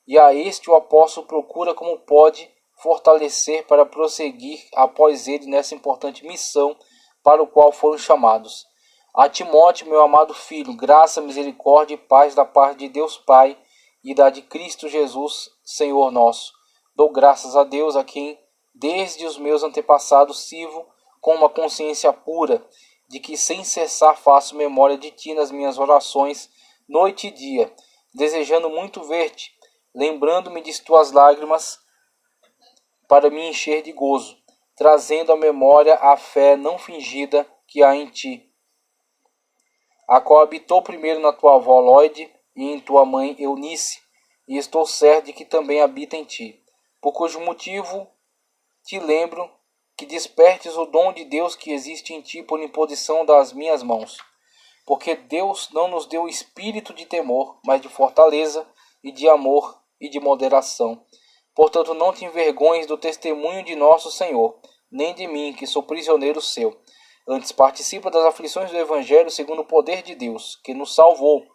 E a este o apóstolo procura como pode fortalecer para prosseguir após ele nessa importante missão para o qual foram chamados. A Timóteo, meu amado filho, graça, misericórdia e paz da parte de Deus Pai e da de Cristo Jesus, Senhor nosso. Dou graças a Deus, a quem desde os meus antepassados sirvo com uma consciência pura, de que sem cessar faço memória de ti nas minhas orações, noite e dia, desejando muito ver-te, lembrando-me de tuas lágrimas para me encher de gozo, trazendo à memória a fé não fingida que há em ti, a qual habitou primeiro na tua avó Lóide e em tua mãe Eunice, e estou certo de que também habita em ti, por cujo motivo te lembro que despertes o dom de Deus que existe em ti por imposição das minhas mãos. Porque Deus não nos deu espírito de temor, mas de fortaleza e de amor e de moderação. Portanto, não te envergonhes do testemunho de nosso Senhor, nem de mim, que sou prisioneiro seu. Antes participa das aflições do Evangelho segundo o poder de Deus, que nos salvou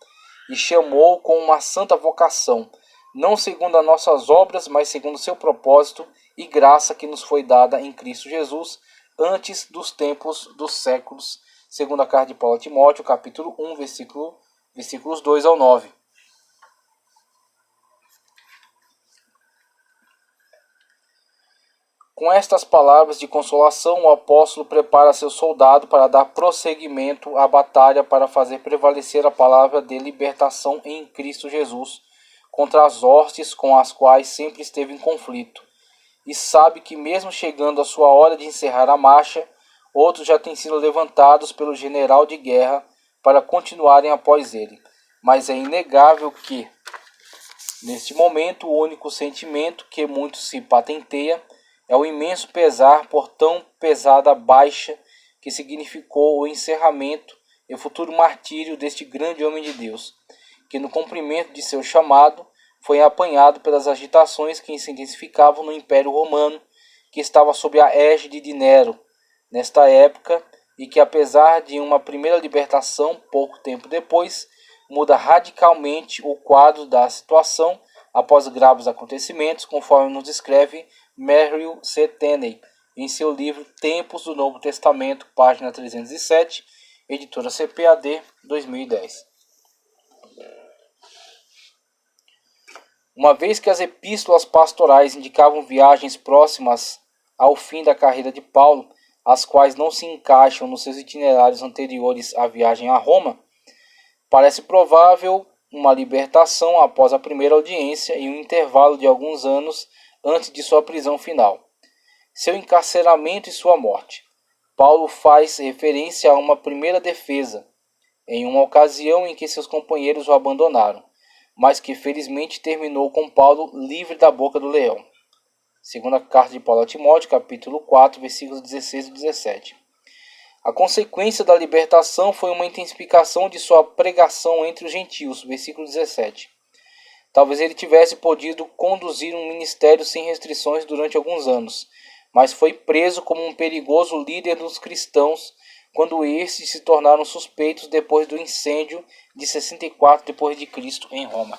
e chamou com uma santa vocação, não segundo as nossas obras, mas segundo o seu propósito e graça que nos foi dada em Cristo Jesus, antes dos tempos dos séculos. Segunda carta de Paulo a Timóteo, capítulo 1, versículos 2 ao 9. Com estas palavras de consolação, o apóstolo prepara seu soldado para dar prosseguimento à batalha para fazer prevalecer a palavra de libertação em Cristo Jesus contra as hostes com as quais sempre esteve em conflito. E sabe que mesmo chegando a sua hora de encerrar a marcha, outros já têm sido levantados pelo general de guerra para continuarem após ele. Mas é inegável que, neste momento, o único sentimento que muito se patenteia é o imenso pesar por tão pesada baixa que significou o encerramento e o futuro martírio deste grande homem de Deus, que no cumprimento de seu chamado foi apanhado pelas agitações que se intensificavam no Império Romano, que estava sob a égide de Nero nesta época, e que apesar de uma primeira libertação pouco tempo depois, muda radicalmente o quadro da situação após graves acontecimentos, conforme nos descreve Merrill C. Tenney em seu livro Tempos do Novo Testamento, página 307, editora CPAD, 2010. Uma vez que as epístolas pastorais indicavam viagens próximas ao fim da carreira de Paulo, as quais não se encaixam nos seus itinerários anteriores à viagem a Roma, parece provável uma libertação após a primeira audiência e um intervalo de alguns anos antes de sua prisão final. Seu encarceramento e sua morte. Paulo faz referência a uma primeira defesa, em uma ocasião em que seus companheiros o abandonaram, mas que felizmente terminou com Paulo livre da boca do leão. Segunda carta de Paulo a Timóteo, capítulo 4, versículos 16 e 17. A consequência da libertação foi uma intensificação de sua pregação entre os gentios, versículo 17. Talvez ele tivesse podido conduzir um ministério sem restrições durante alguns anos, mas foi preso como um perigoso líder dos cristãos quando estes se tornaram suspeitos depois do incêndio de 64 d.C. em Roma.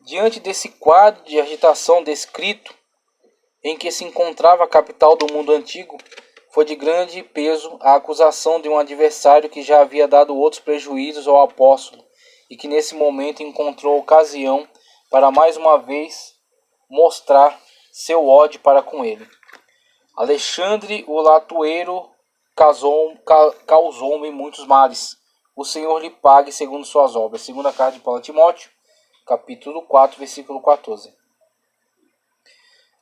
Diante desse quadro de agitação descrito, em que se encontrava a capital do mundo antigo, foi de grande peso a acusação de um adversário que já havia dado outros prejuízos ao apóstolo e que nesse momento encontrou ocasião para mais uma vez mostrar seu ódio para com ele. Alexandre o Latueiro causou-me muitos males. O Senhor lhe pague segundo suas obras. Segunda carta de Paulo a Timóteo, capítulo 4, versículo 14.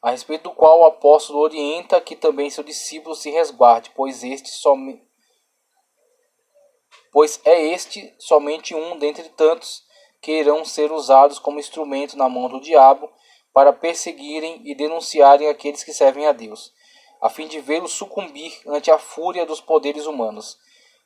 A respeito do qual o apóstolo orienta que também seu discípulo se resguarde, pois é este somente um dentre tantos que irão ser usados como instrumento na mão do diabo para perseguirem e denunciarem aqueles que servem a Deus, a fim de vê-los sucumbir ante a fúria dos poderes humanos,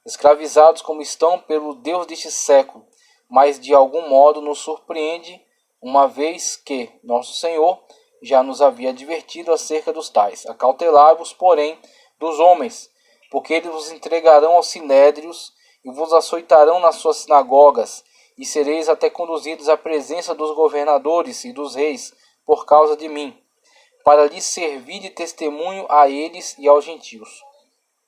escravizados como estão pelo Deus deste século, mas de algum modo nos surpreende, uma vez que nosso Senhor já nos havia advertido acerca dos tais. Acautelai-vos, porém, dos homens, porque eles vos entregarão aos sinédrios e vos açoitarão nas suas sinagogas, e sereis até conduzidos à presença dos governadores e dos reis, por causa de mim, para lhes servir de testemunho a eles e aos gentios.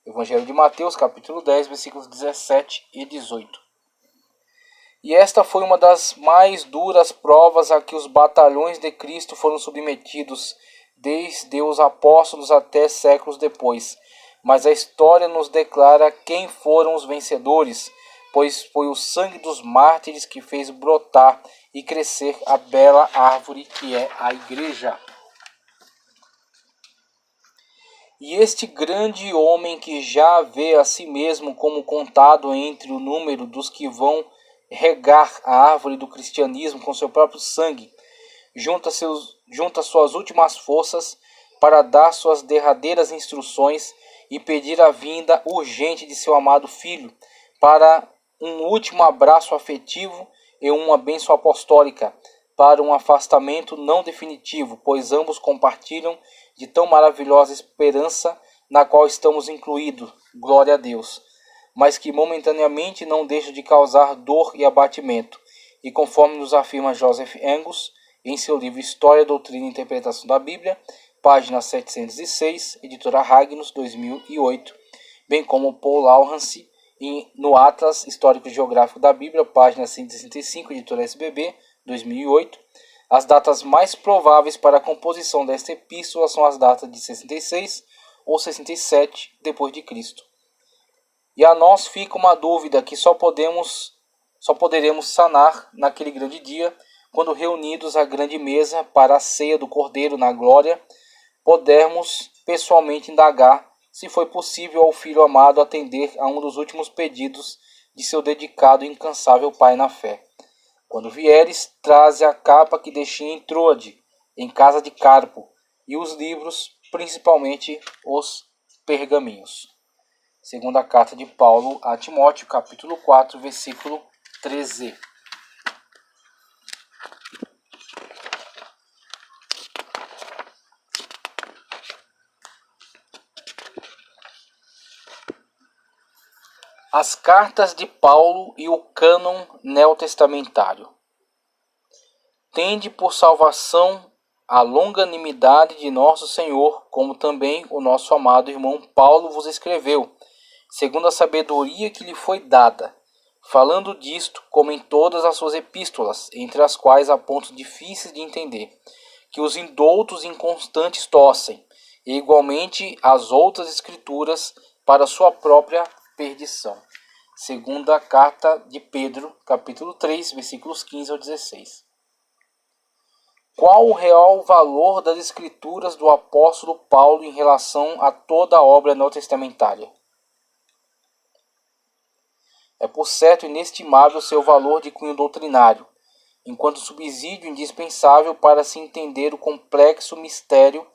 Evangelho de Mateus, capítulo 10, versículos 17 e 18. E esta foi uma das mais duras provas a que os batalhões de Cristo foram submetidos, desde os apóstolos até séculos depois. Mas a história nos declara quem foram os vencedores, pois foi o sangue dos mártires que fez brotar e crescer a bela árvore que é a Igreja. E este grande homem que já vê a si mesmo como contado entre o número dos que vão regar a árvore do cristianismo com seu próprio sangue, junta suas últimas forças para dar suas derradeiras instruções e pedir a vinda urgente de seu amado filho para um último abraço afetivo e uma bênção apostólica, para um afastamento não definitivo, pois ambos compartilham de tão maravilhosa esperança na qual estamos incluídos, glória a Deus, mas que momentaneamente não deixa de causar dor e abatimento. E conforme nos afirma Joseph Angus, em seu livro História, Doutrina e Interpretação da Bíblia, página 706, editora Ragnus, 2008, bem como Paul Lawrence, no Atlas Histórico Geográfico da Bíblia, página 165, editora SBB, 2008, as datas mais prováveis para a composição desta epístola são as datas de 66 ou 67 depois de Cristo. E a nós fica uma dúvida que só poderemos sanar naquele grande dia, quando reunidos à grande mesa para a ceia do Cordeiro na glória, pudermos pessoalmente indagar se foi possível ao Filho amado atender a um dos últimos pedidos de seu dedicado e incansável Pai na fé. Quando vieres, traze a capa que deixei em Troade, em casa de Carpo, e os livros, principalmente os pergaminhos. Segunda carta de Paulo a Timóteo, capítulo 4, versículo 13. As cartas de Paulo e o cânon neotestamentário. Tende por salvação a longanimidade de nosso Senhor, como também o nosso amado irmão Paulo vos escreveu, segundo a sabedoria que lhe foi dada, falando disto, como em todas as suas epístolas, entre as quais há pontos difíceis de entender, que os indoutos inconstantes torcem, e igualmente as outras escrituras para sua própria perdição. Segunda carta de Pedro, capítulo 3, versículos 15 ao 16. Qual o real valor das escrituras do apóstolo Paulo em relação a toda a obra neotestamentária? É por certo inestimável seu valor de cunho doutrinário, enquanto subsídio indispensável para se entender o complexo mistério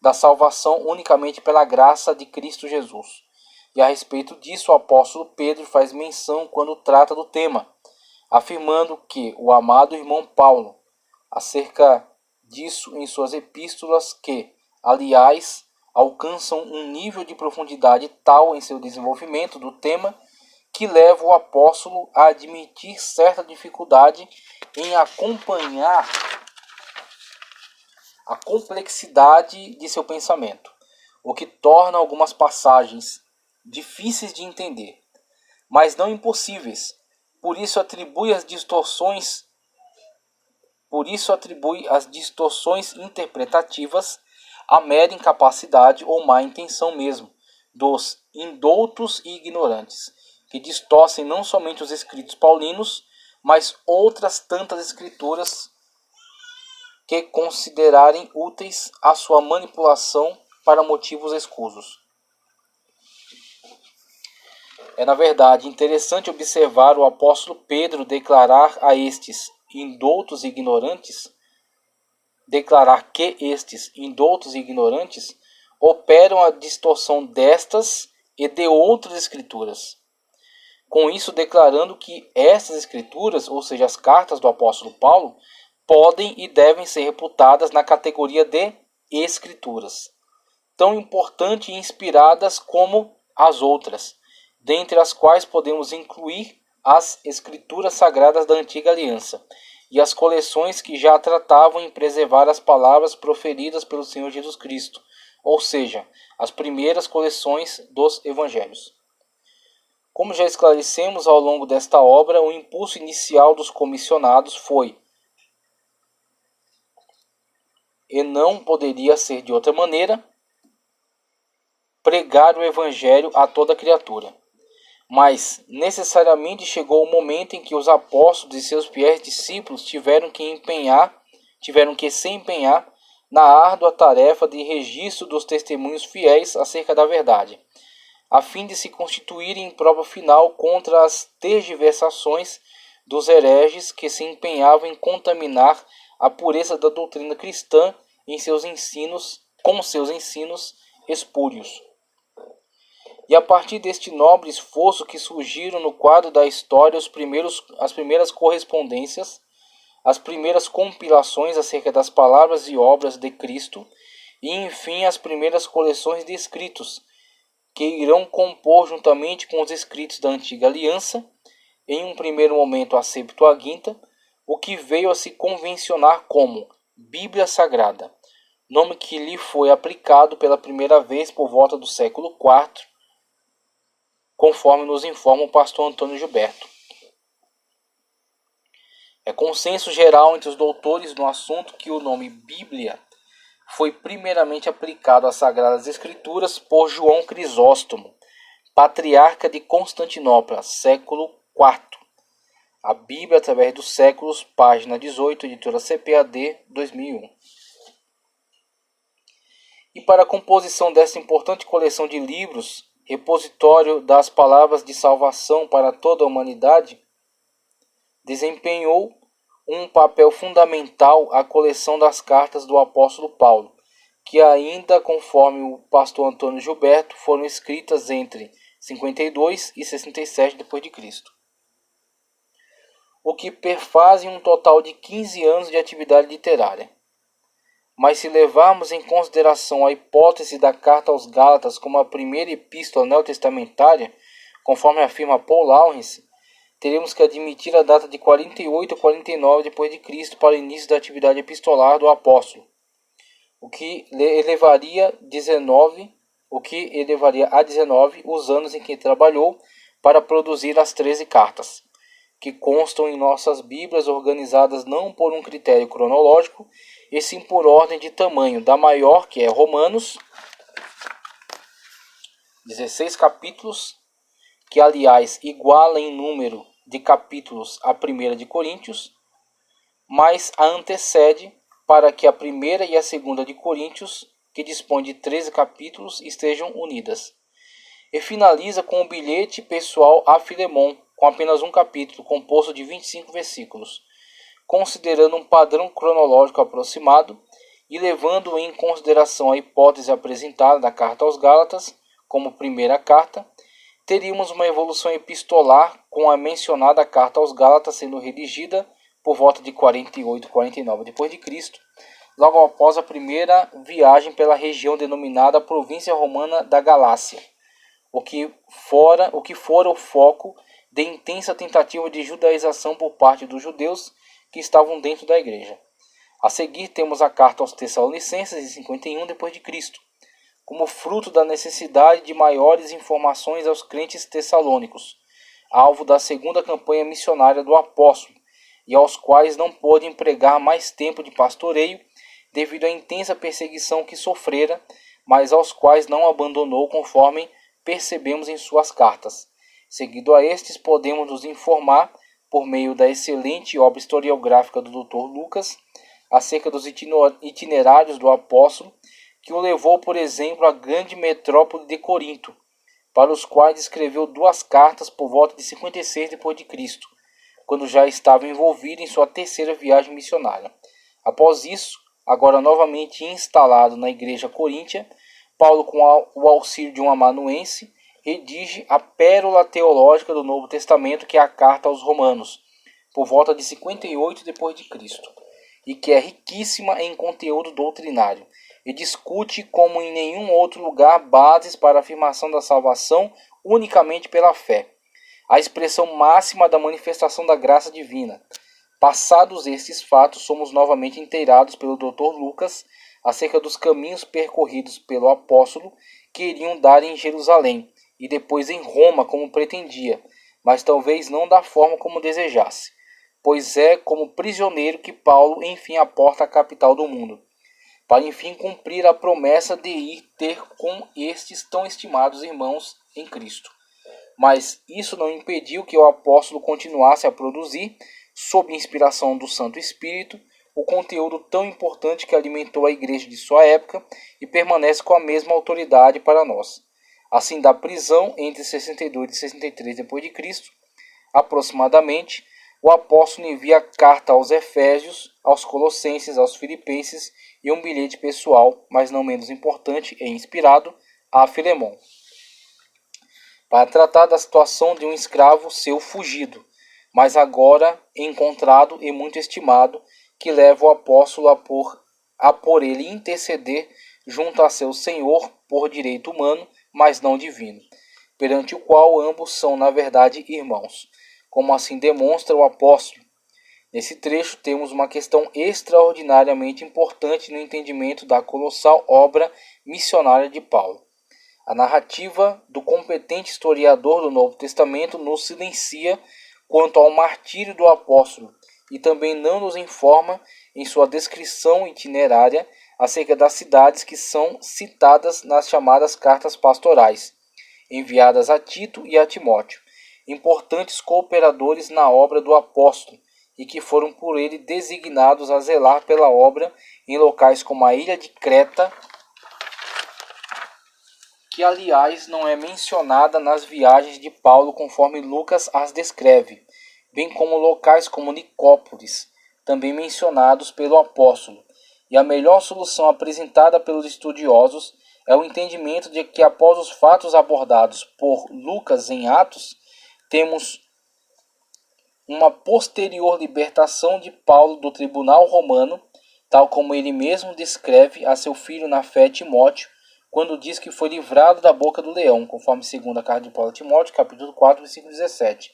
da salvação unicamente pela graça de Cristo Jesus. E a respeito disso, o apóstolo Pedro faz menção quando trata do tema, afirmando que o amado irmão Paulo, acerca disso em suas epístolas que, aliás, alcançam um nível de profundidade tal em seu desenvolvimento do tema que leva o apóstolo a admitir certa dificuldade em acompanhar a complexidade de seu pensamento, o que torna algumas passagens difíceis de entender, mas não impossíveis. Por isso atribui as distorções interpretativas à mera incapacidade ou má intenção mesmo dos indoutos e ignorantes, que distorcem não somente os escritos paulinos, mas outras tantas escrituras que considerarem úteis à sua manipulação para motivos escusos. É, na verdade, interessante observar o apóstolo Pedro declarar que estes indoutos e ignorantes operam a distorção destas e de outras escrituras. Com isso, declarando que estas escrituras, ou seja, as cartas do apóstolo Paulo, podem e devem ser reputadas na categoria de escrituras, tão importantes e inspiradas como as outras, dentre as quais podemos incluir as escrituras sagradas da antiga aliança e as coleções que já tratavam em preservar as palavras proferidas pelo Senhor Jesus Cristo, ou seja, as primeiras coleções dos evangelhos. Como já esclarecemos ao longo desta obra, o impulso inicial dos comissionados foi, e não poderia ser de outra maneira, pregar o evangelho a toda criatura. Mas necessariamente chegou o momento em que os apóstolos e seus fiéis discípulos tiveram que se empenhar na árdua tarefa de registro dos testemunhos fiéis acerca da verdade, a fim de se constituírem em prova final contra as tergiversações dos hereges que se empenhavam em contaminar a pureza da doutrina cristã com seus ensinos espúrios. E a partir deste nobre esforço que surgiram no quadro da história as primeiras correspondências, as primeiras compilações acerca das palavras e obras de Cristo, e enfim as primeiras coleções de escritos, que irão compor juntamente com os escritos da antiga aliança, em um primeiro momento a Septuaginta, o que veio a se convencionar como Bíblia Sagrada, nome que lhe foi aplicado pela primeira vez por volta do século IV, conforme nos informa o pastor Antônio Gilberto. É consenso geral entre os doutores no assunto que o nome Bíblia foi primeiramente aplicado às Sagradas Escrituras por João Crisóstomo, patriarca de Constantinopla, século IV. A Bíblia através dos séculos, página 18, editora CPAD, 2001. E para a composição desta importante coleção de livros, repositório das palavras de salvação para toda a humanidade, desempenhou um papel fundamental a coleção das cartas do apóstolo Paulo, que ainda, conforme o pastor Antônio Gilberto, foram escritas entre 52 e 67 d.C., o que perfazem um total de 15 anos de atividade literária. Mas se levarmos em consideração a hipótese da carta aos Gálatas como a primeira epístola neotestamentária, conforme afirma Paul Lawrence, teremos que admitir a data de 48 a 49 d.C. para o início da atividade epistolar do apóstolo, o que elevaria a 19 os anos em que trabalhou para produzir as 13 cartas. que constam em nossas Bíblias, organizadas não por um critério cronológico, e sim por ordem de tamanho, da maior, que é Romanos, 16 capítulos, que aliás iguala em número de capítulos a 1 de Coríntios, mas a antecede para que a primeira e a segunda de Coríntios, que dispõe de 13 capítulos, estejam unidas. E finaliza com o bilhete pessoal a Filemon, com apenas um capítulo, composto de 25 versículos, considerando um padrão cronológico aproximado e levando em consideração a hipótese apresentada da carta aos Gálatas como primeira carta, teríamos uma evolução epistolar com a mencionada carta aos Gálatas sendo redigida por volta de 48, 49 d.C., logo após a primeira viagem pela região denominada Província Romana da Galácia, o que fora o foco de intensa tentativa de judaização por parte dos judeus que estavam dentro da igreja. A seguir temos a carta aos Tessalonicenses em 51 d.C., como fruto da necessidade de maiores informações aos crentes tessalônicos, alvo da segunda campanha missionária do apóstolo, e aos quais não pôde empregar mais tempo de pastoreio devido à intensa perseguição que sofrera, mas aos quais não abandonou, conforme percebemos em suas cartas. Seguido a estes, podemos nos informar, por meio da excelente obra historiográfica do Dr. Lucas, acerca dos itinerários do apóstolo, que o levou, por exemplo, à grande metrópole de Corinto, para os quais escreveu 2 cartas por volta de 56 d.C., quando já estava envolvido em sua terceira viagem missionária. Após isso, agora novamente instalado na igreja coríntia, Paulo, com o auxílio de um amanuense, redige a pérola teológica do Novo Testamento, que é a carta aos Romanos, por volta de 58 d.C., e que é riquíssima em conteúdo doutrinário, e discute como em nenhum outro lugar bases para a afirmação da salvação unicamente pela fé, a expressão máxima da manifestação da graça divina. Passados estes fatos, somos novamente inteirados pelo Dr. Lucas acerca dos caminhos percorridos pelo apóstolo, que iriam dar em Jerusalém e depois em Roma, como pretendia, mas talvez não da forma como desejasse, pois é como prisioneiro que Paulo enfim aporta a capital do mundo, para enfim cumprir a promessa de ir ter com estes tão estimados irmãos em Cristo. Mas isso não impediu que o apóstolo continuasse a produzir, sob inspiração do Santo Espírito, o conteúdo tão importante que alimentou a igreja de sua época e permanece com a mesma autoridade para nós. Assim, da prisão entre 62 e 63 d.C., aproximadamente, o apóstolo envia carta aos Efésios, aos Colossenses, aos Filipenses e um bilhete pessoal, mas não menos importante e inspirado, a Filemon, para tratar da situação de um escravo seu fugido, mas agora encontrado e muito estimado, que leva o apóstolo a por ele interceder junto a seu Senhor por direito humano, mas não divino, perante o qual ambos são, na verdade, irmãos, como assim demonstra o apóstolo. Nesse trecho temos uma questão extraordinariamente importante no entendimento da colossal obra missionária de Paulo. A narrativa do competente historiador do Novo Testamento nos silencia quanto ao martírio do apóstolo e também não nos informa em sua descrição itinerária acerca das cidades que são citadas nas chamadas cartas pastorais, enviadas a Tito e a Timóteo, importantes cooperadores na obra do apóstolo e que foram por ele designados a zelar pela obra em locais como a ilha de Creta, que aliás não é mencionada nas viagens de Paulo conforme Lucas as descreve, bem como locais como Nicópolis, também mencionados pelo apóstolo. E a melhor solução apresentada pelos estudiosos é o entendimento de que após os fatos abordados por Lucas em Atos, temos uma posterior libertação de Paulo do tribunal romano, tal como ele mesmo descreve a seu filho na fé Timóteo, quando diz que foi livrado da boca do leão, conforme 2ª carta de Paulo a Timóteo, capítulo 4, versículo 17.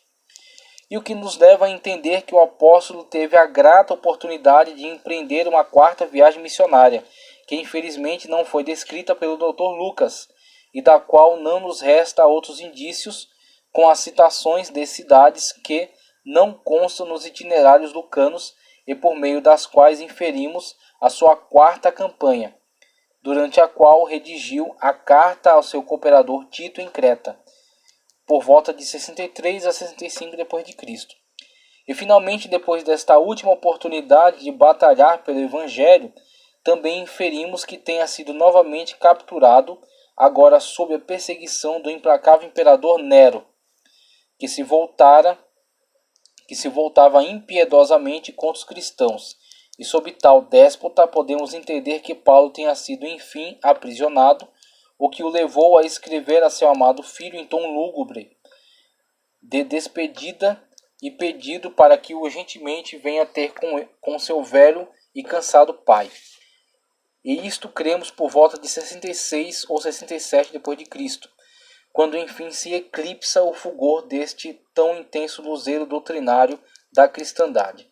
E o que nos leva a entender que o apóstolo teve a grata oportunidade de empreender uma 4ª viagem missionária, que infelizmente não foi descrita pelo Dr. Lucas, e da qual não nos resta outros indícios, com as citações de cidades que não constam nos itinerários lucanos e por meio das quais inferimos a sua quarta campanha, durante a qual redigiu a carta ao seu cooperador Tito em Creta, por volta de 63 a 65 d.C. E finalmente, depois desta última oportunidade de batalhar pelo Evangelho, também inferimos que tenha sido novamente capturado, agora sob a perseguição do implacável imperador Nero, que se voltava impiedosamente contra os cristãos. E sob tal déspota podemos entender que Paulo tenha sido enfim aprisionado, o que o levou a escrever a seu amado filho em tom lúgubre de despedida e pedido para que urgentemente venha ter com seu velho e cansado pai. E isto cremos por volta de 66 ou 67 d.C., quando enfim se eclipsa o fulgor deste tão intenso luzeiro doutrinário da cristandade.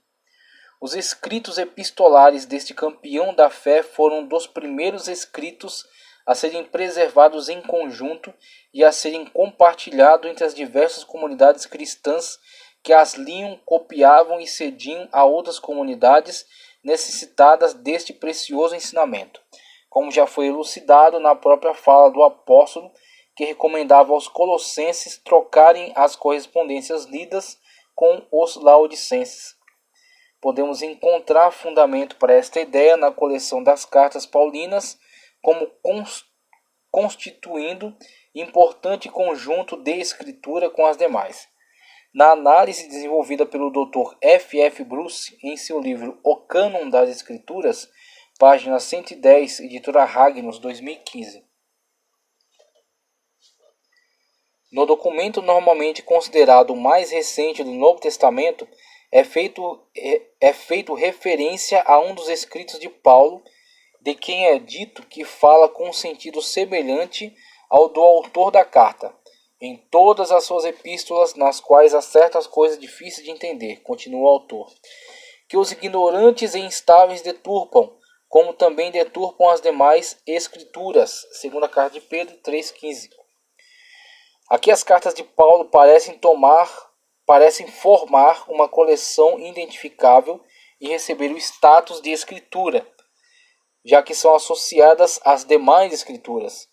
Os escritos epistolares deste campeão da fé foram dos primeiros escritos a serem preservados em conjunto e a serem compartilhados entre as diversas comunidades cristãs que as liam, copiavam e cediam a outras comunidades necessitadas deste precioso ensinamento, como já foi elucidado na própria fala do apóstolo, que recomendava aos colossenses trocarem as correspondências lidas com os laodicenses. Podemos encontrar fundamento para esta ideia na coleção das cartas paulinas, como constituindo importante conjunto de escritura com as demais. Na análise desenvolvida pelo Dr. F. Bruce em seu livro O Cânon das Escrituras, página 110, editora Ragnos, 2015. No documento normalmente considerado o mais recente do Novo Testamento, é feito referência a um dos escritos de Paulo, de quem é dito que fala com um sentido semelhante ao do autor da carta, em todas as suas epístolas, nas quais há certas coisas difíceis de entender, continua o autor, que os ignorantes e instáveis deturpam, como também deturpam as demais escrituras, segundo a carta de Pedro 3,15. Aqui as cartas de Paulo parecem formar uma coleção identificável e receber o status de escritura, já que são associadas às demais escrituras.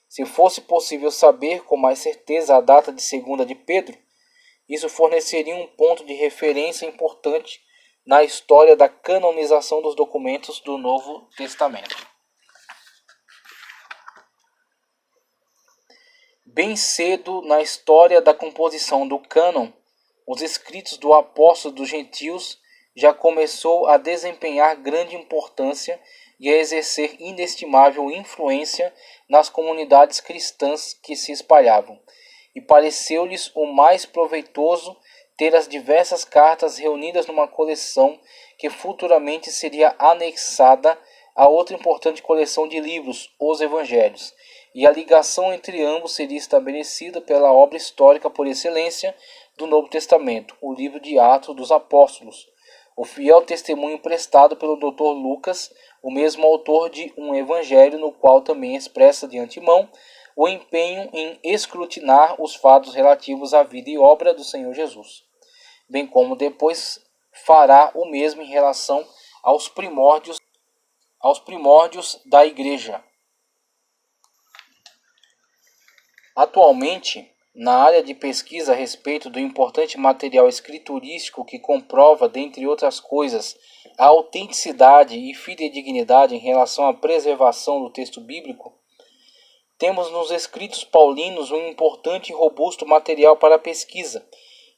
Se fosse possível saber com mais certeza a data de 2 de Pedro, isso forneceria um ponto de referência importante na história da canonização dos documentos do Novo Testamento. Bem cedo na história da composição do cânon, os escritos do apóstolo dos gentios já começou a desempenhar grande importância e a exercer inestimável influência nas comunidades cristãs que se espalhavam, e pareceu-lhes o mais proveitoso ter as diversas cartas reunidas numa coleção que futuramente seria anexada a outra importante coleção de livros, os Evangelhos, e a ligação entre ambos seria estabelecida pela obra histórica por excelência do Novo Testamento, o livro de Atos dos Apóstolos, o fiel testemunho prestado pelo Dr. Lucas, o mesmo autor de um evangelho no qual também expressa de antemão o empenho em escrutinar os fatos relativos à vida e obra do Senhor Jesus, bem como depois fará o mesmo em relação aos primórdios da Igreja. Atualmente, na área de pesquisa a respeito do importante material escriturístico que comprova, dentre outras coisas, a autenticidade e fidedignidade em relação à preservação do texto bíblico, temos nos escritos paulinos um importante e robusto material para a pesquisa,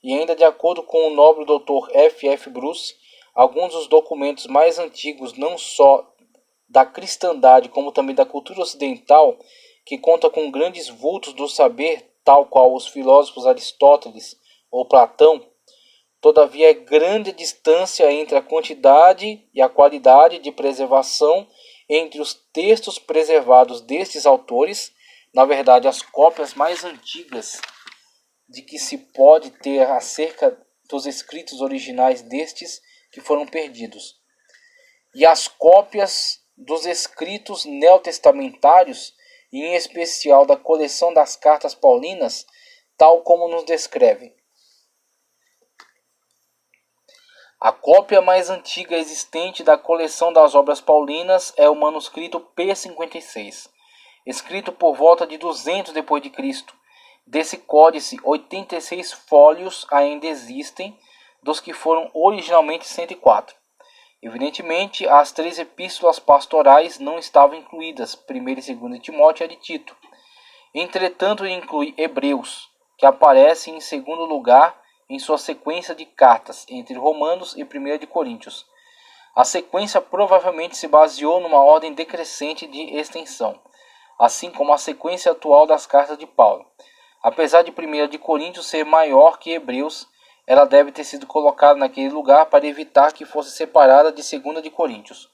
e ainda de acordo com o nobre Dr. F. Bruce, alguns dos documentos mais antigos não só da cristandade como também da cultura ocidental, que conta com grandes vultos do saber, tal qual os filósofos Aristóteles ou Platão. Todavia é grande a distância entre a quantidade e a qualidade de preservação entre os textos preservados destes autores, na verdade as cópias mais antigas de que se pode ter acerca dos escritos originais destes que foram perdidos, e as cópias dos escritos neotestamentários, e em especial da coleção das cartas paulinas, tal como nos descreve. A cópia mais antiga existente da coleção das obras paulinas é o manuscrito P56, escrito por volta de 200 d.C. Desse códice, 86 fólios ainda existem, dos que foram originalmente 104. Evidentemente, as 3 epístolas pastorais não estavam incluídas, 1ª e 2ª Timóteo e de Tito. Entretanto, inclui Hebreus, que aparece em segundo lugar em sua sequência de cartas, entre Romanos e 1 de Coríntios. A sequência provavelmente se baseou numa ordem decrescente de extensão, assim como a sequência atual das cartas de Paulo. Apesar de 1 de Coríntios ser maior que Hebreus, ela deve ter sido colocada naquele lugar para evitar que fosse separada de 2 de Coríntios.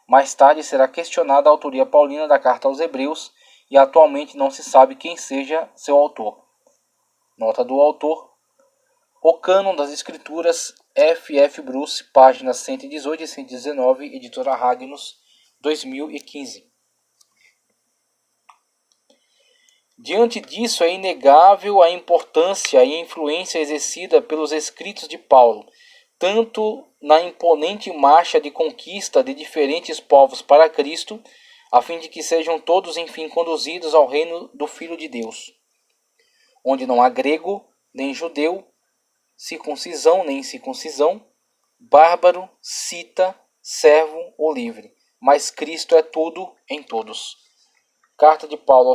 Mais tarde será questionada a autoria paulina da carta aos Hebreus e atualmente não se sabe quem seja seu autor. Nota do autor: O Cânon das Escrituras, F. Bruce, páginas 118 e 119, editora Ragnus, 2015. Diante disso, é inegável a importância e a influência exercida pelos escritos de Paulo, tanto na imponente marcha de conquista de diferentes povos para Cristo, a fim de que sejam todos, enfim, conduzidos ao reino do Filho de Deus, onde não há grego, nem judeu, circuncisão, nem incircuncisão, bárbaro, cita, servo ou livre, mas Cristo é tudo em todos. Carta de Paulo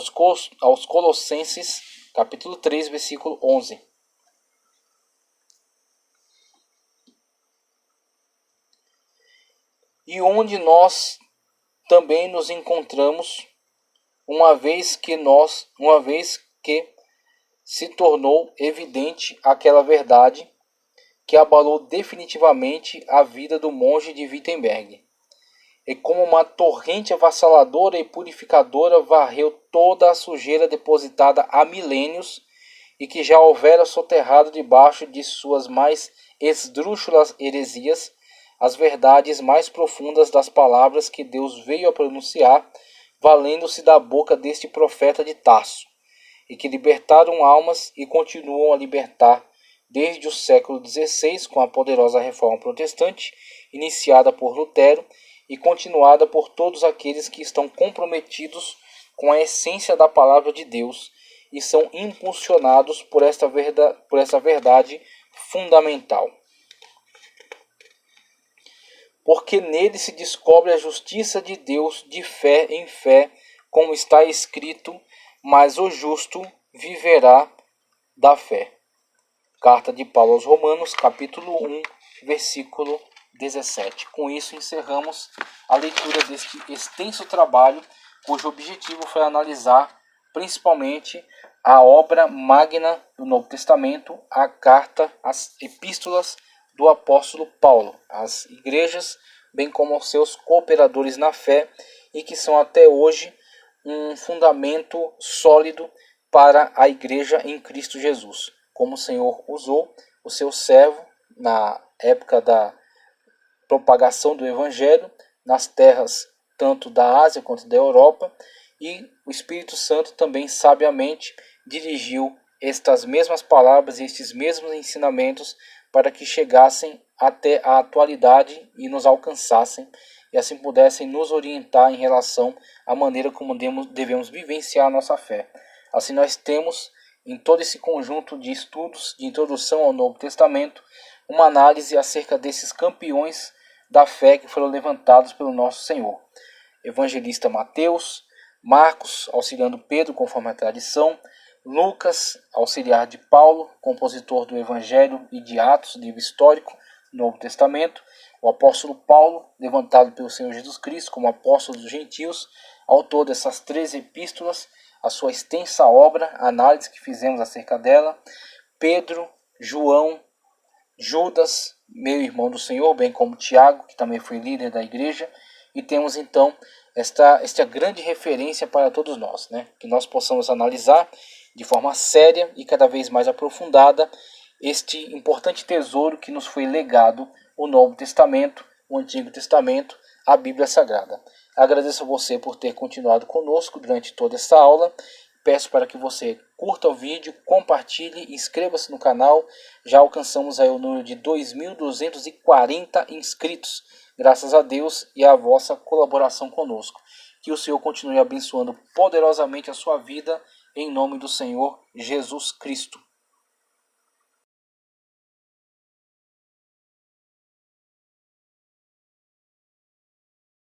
aos Colossenses, capítulo 3, versículo 11. E onde nós também nos encontramos, uma vez que se tornou evidente aquela verdade que abalou definitivamente a vida do monge de Wittenberg. E como uma torrente avassaladora e purificadora varreu toda a sujeira depositada há milênios e que já houvera soterrado debaixo de suas mais esdrúxulas heresias as verdades mais profundas das palavras que Deus veio a pronunciar, valendo-se da boca deste profeta de Tarso, e que libertaram almas e continuam a libertar desde o século XVI com a poderosa reforma protestante, iniciada por Lutero, e continuada por todos aqueles que estão comprometidos com a essência da palavra de Deus e são impulsionados por essa verdade fundamental. Porque nele se descobre a justiça de Deus de fé em fé, como está escrito, mas o justo viverá da fé. Carta de Paulo aos Romanos, capítulo 1, versículo 17. Com isso encerramos a leitura deste extenso trabalho, cujo objetivo foi analisar principalmente a obra magna do Novo Testamento, a carta, as epístolas do apóstolo Paulo, às igrejas, bem como aos seus cooperadores na fé, e que são até hoje um fundamento sólido para a igreja em Cristo Jesus, como o Senhor usou o seu servo na época da propagação do Evangelho nas terras tanto da Ásia quanto da Europa, e o Espírito Santo também sabiamente dirigiu estas mesmas palavras e estes mesmos ensinamentos para que chegassem até a atualidade e nos alcançassem, e assim pudessem nos orientar em relação à maneira como devemos vivenciar a nossa fé. Assim nós temos, em todo esse conjunto de estudos de introdução ao Novo Testamento, uma análise acerca desses campeões da fé que foram levantados pelo nosso Senhor. Evangelista Mateus, Marcos, auxiliando Pedro conforme a tradição, Lucas, auxiliar de Paulo, compositor do Evangelho e de Atos, livro histórico, Novo Testamento, o apóstolo Paulo, levantado pelo Senhor Jesus Cristo como apóstolo dos gentios, autor dessas 13 epístolas, a sua extensa obra, a análise que fizemos acerca dela, Pedro, João, Judas, meu irmão do Senhor, bem como Tiago, que também foi líder da igreja, e temos então esta grande referência para todos nós, né? Que nós possamos analisar de forma séria e cada vez mais aprofundada este importante tesouro que nos foi legado, o Novo Testamento, o Antigo Testamento, a Bíblia Sagrada. Agradeço a você por ter continuado conosco durante toda essa aula. peço para que você curta o vídeo, compartilhe, inscreva-se no canal. Já alcançamos aí o número de 2.240 inscritos, graças a Deus e à vossa colaboração conosco. Que o Senhor continue abençoando poderosamente a sua vida, em nome do Senhor Jesus Cristo.